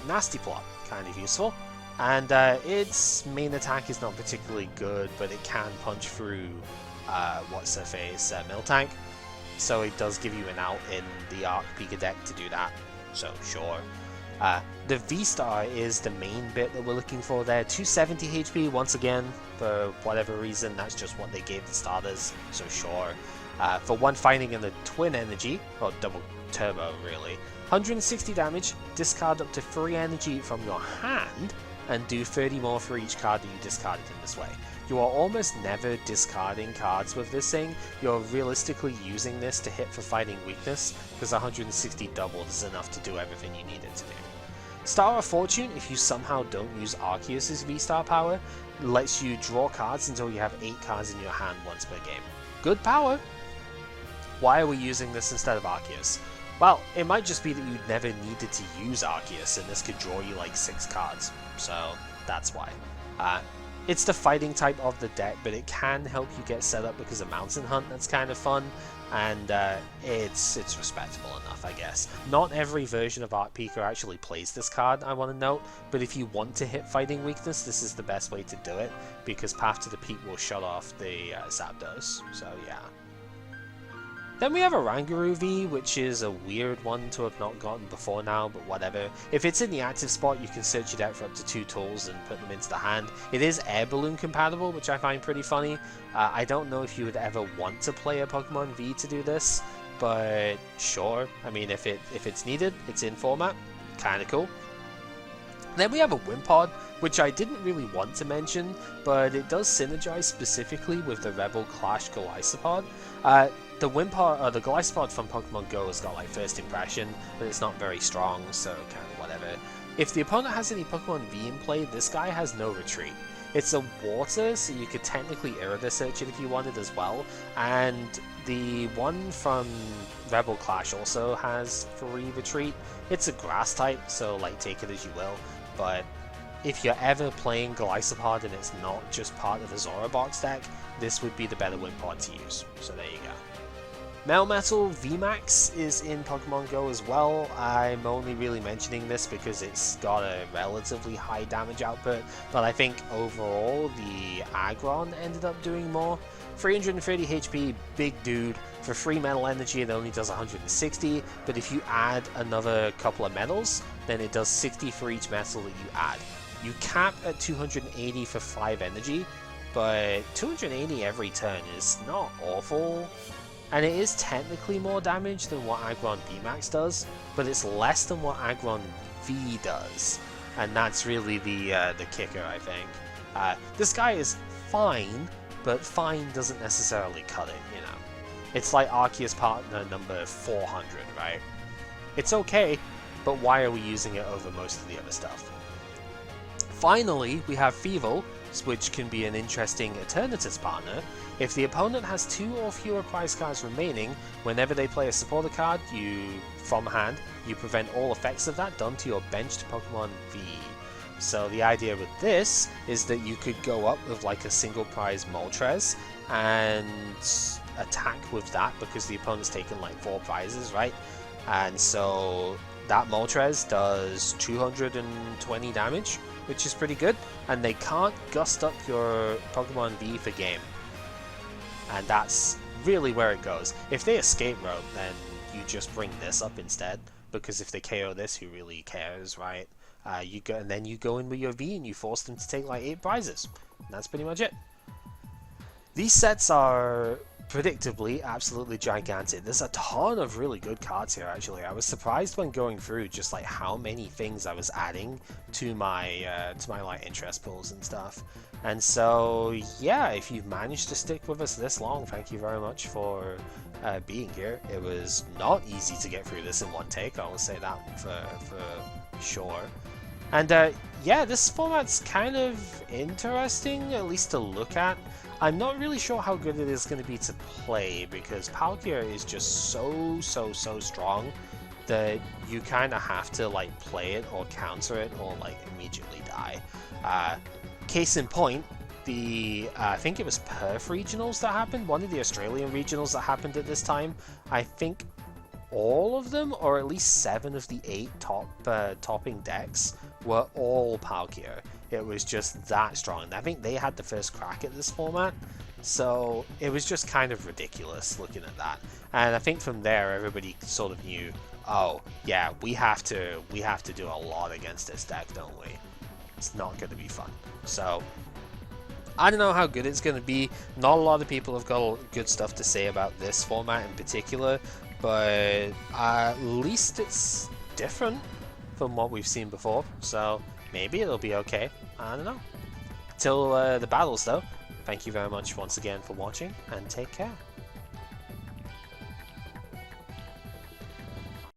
Nasty Plot, kind of useful. And its main attack is not particularly good, but it can punch through what's-her-face, Miltank. So it does give you an out in the Arc Pika deck to do that, so sure. The V-Star is the main bit that we're looking for there. 270 HP once again, for whatever reason, that's just what they gave the starters, so sure. For 1 fighting and the Twin Energy, or double turbo really, 160 damage, discard up to 3 energy from your hand, and do 30 more for each card that you discarded in this way. You are almost never discarding cards with this thing. You're realistically using this to hit for fighting weakness, because 160 doubled is enough to do everything you need it to do. Star of Fortune, if you somehow don't use Arceus' V-Star power, lets you draw cards until you have 8 cards in your hand once per game. Good power! Why are we using this instead of Arceus? Well, it might just be that you never needed to use Arceus, and this could draw you like 6 cards, so that's why. It's the fighting type of the deck, but it can help you get set up because of Mountain Hunt, that's kind of fun, and it's respectable enough, I guess. Not every version of Art Pika actually plays this card, I want to note, but if you want to hit fighting weakness, this is the best way to do it, because Path to the Peak will shut off the Zapdos, so yeah. Then we have a Rangaroo V, which is a weird one to have not gotten before now, but whatever. If it's in the active spot, you can search your deck for up to 2 tools and put them into the hand. It is Air Balloon compatible, which I find pretty funny. I don't know if you would ever want to play a Pokemon V to do this, but sure. I mean, if it's needed, it's in format. Kinda cool. Then we have a Wimpod, which I didn't really want to mention, but it does synergize specifically with the Rebel Clash Golisopod. The Wimpod, the Golisopod from Pokemon GO has got like first impression, but it's not very strong, so kind of whatever. If the opponent has any Pokemon V in play, this guy has no retreat. It's a water, so you could technically Irida search it if you wanted as well, and the one from Rebel Clash also has 3 retreat. It's a grass type, so like take it as you will, but if you're ever playing Glycopod and it's not just part of a Zora box deck, this would be the better win pod to use. So there you go. Melmetal VMAX is in Pokemon GO as well. I'm only really mentioning this because it's got a relatively high damage output, but I think overall the Aggron ended up doing more. 330 HP, big dude. For free metal energy it only does 160, but if you add another couple of metals, then it does 60 for each metal that you add. You cap at 280 for 5 energy, but 280 every turn is not awful. And it is technically more damage than what Aggron VMAX does, but it's less than what Aggron V does. And that's really the kicker, I think. This guy is fine, but fine doesn't necessarily cut it, you know. It's like Arceus partner number 400, right? It's okay, but why are we using it over most of the other stuff? Finally, we have Feeble, which can be an interesting Eternatus partner. If the opponent has 2 or fewer prize cards remaining, whenever they play a supporter card from hand, you prevent all effects of that done to your benched Pokemon V. So the idea with this is that you could go up with like a single prize Moltres and attack with that because the opponent's taken like 4 prizes, right? And so that Moltres does 220 damage, which is pretty good, and they can't gust up your Pokemon V for game. And that's really where it goes. If they escape route, then you just bring this up instead, because if they KO this, who really cares, right? And then you go in with your V and you force them to take like 8 prizes. And that's pretty much it. These sets are predictably absolutely gigantic. There's a ton of really good cards here, actually. I was surprised when going through just like how many things I was adding to my like interest pools and stuff. And so yeah, if you've managed to stick with us this long, thank you very much for being here. It was not easy to get through this in one take, I will say that for sure. And yeah, this format's kind of interesting, at least to look at. I'm not really sure how good it is going to be to play, because Palkia is just so strong that you kind of have to like play it or counter it or like immediately die. Case in point, the I think it was Perth regionals that happened, one of the Australian regionals that happened at this time. I think all of them, or at least 7 of the 8 topping decks were all Palkia. It was just that strong, and I think they had the first crack at this format, so it was just kind of ridiculous looking at that. And I think from there everybody sort of knew, oh yeah, we have to do a lot against this deck, don't we? It's not going to be fun. So I don't know how good it's going to be. Not a lot of people have got good stuff to say about this format in particular, but at least it's different from what we've seen before, so maybe it'll be okay. I don't know. Till the battles though, thank you very much once again for watching, and take care.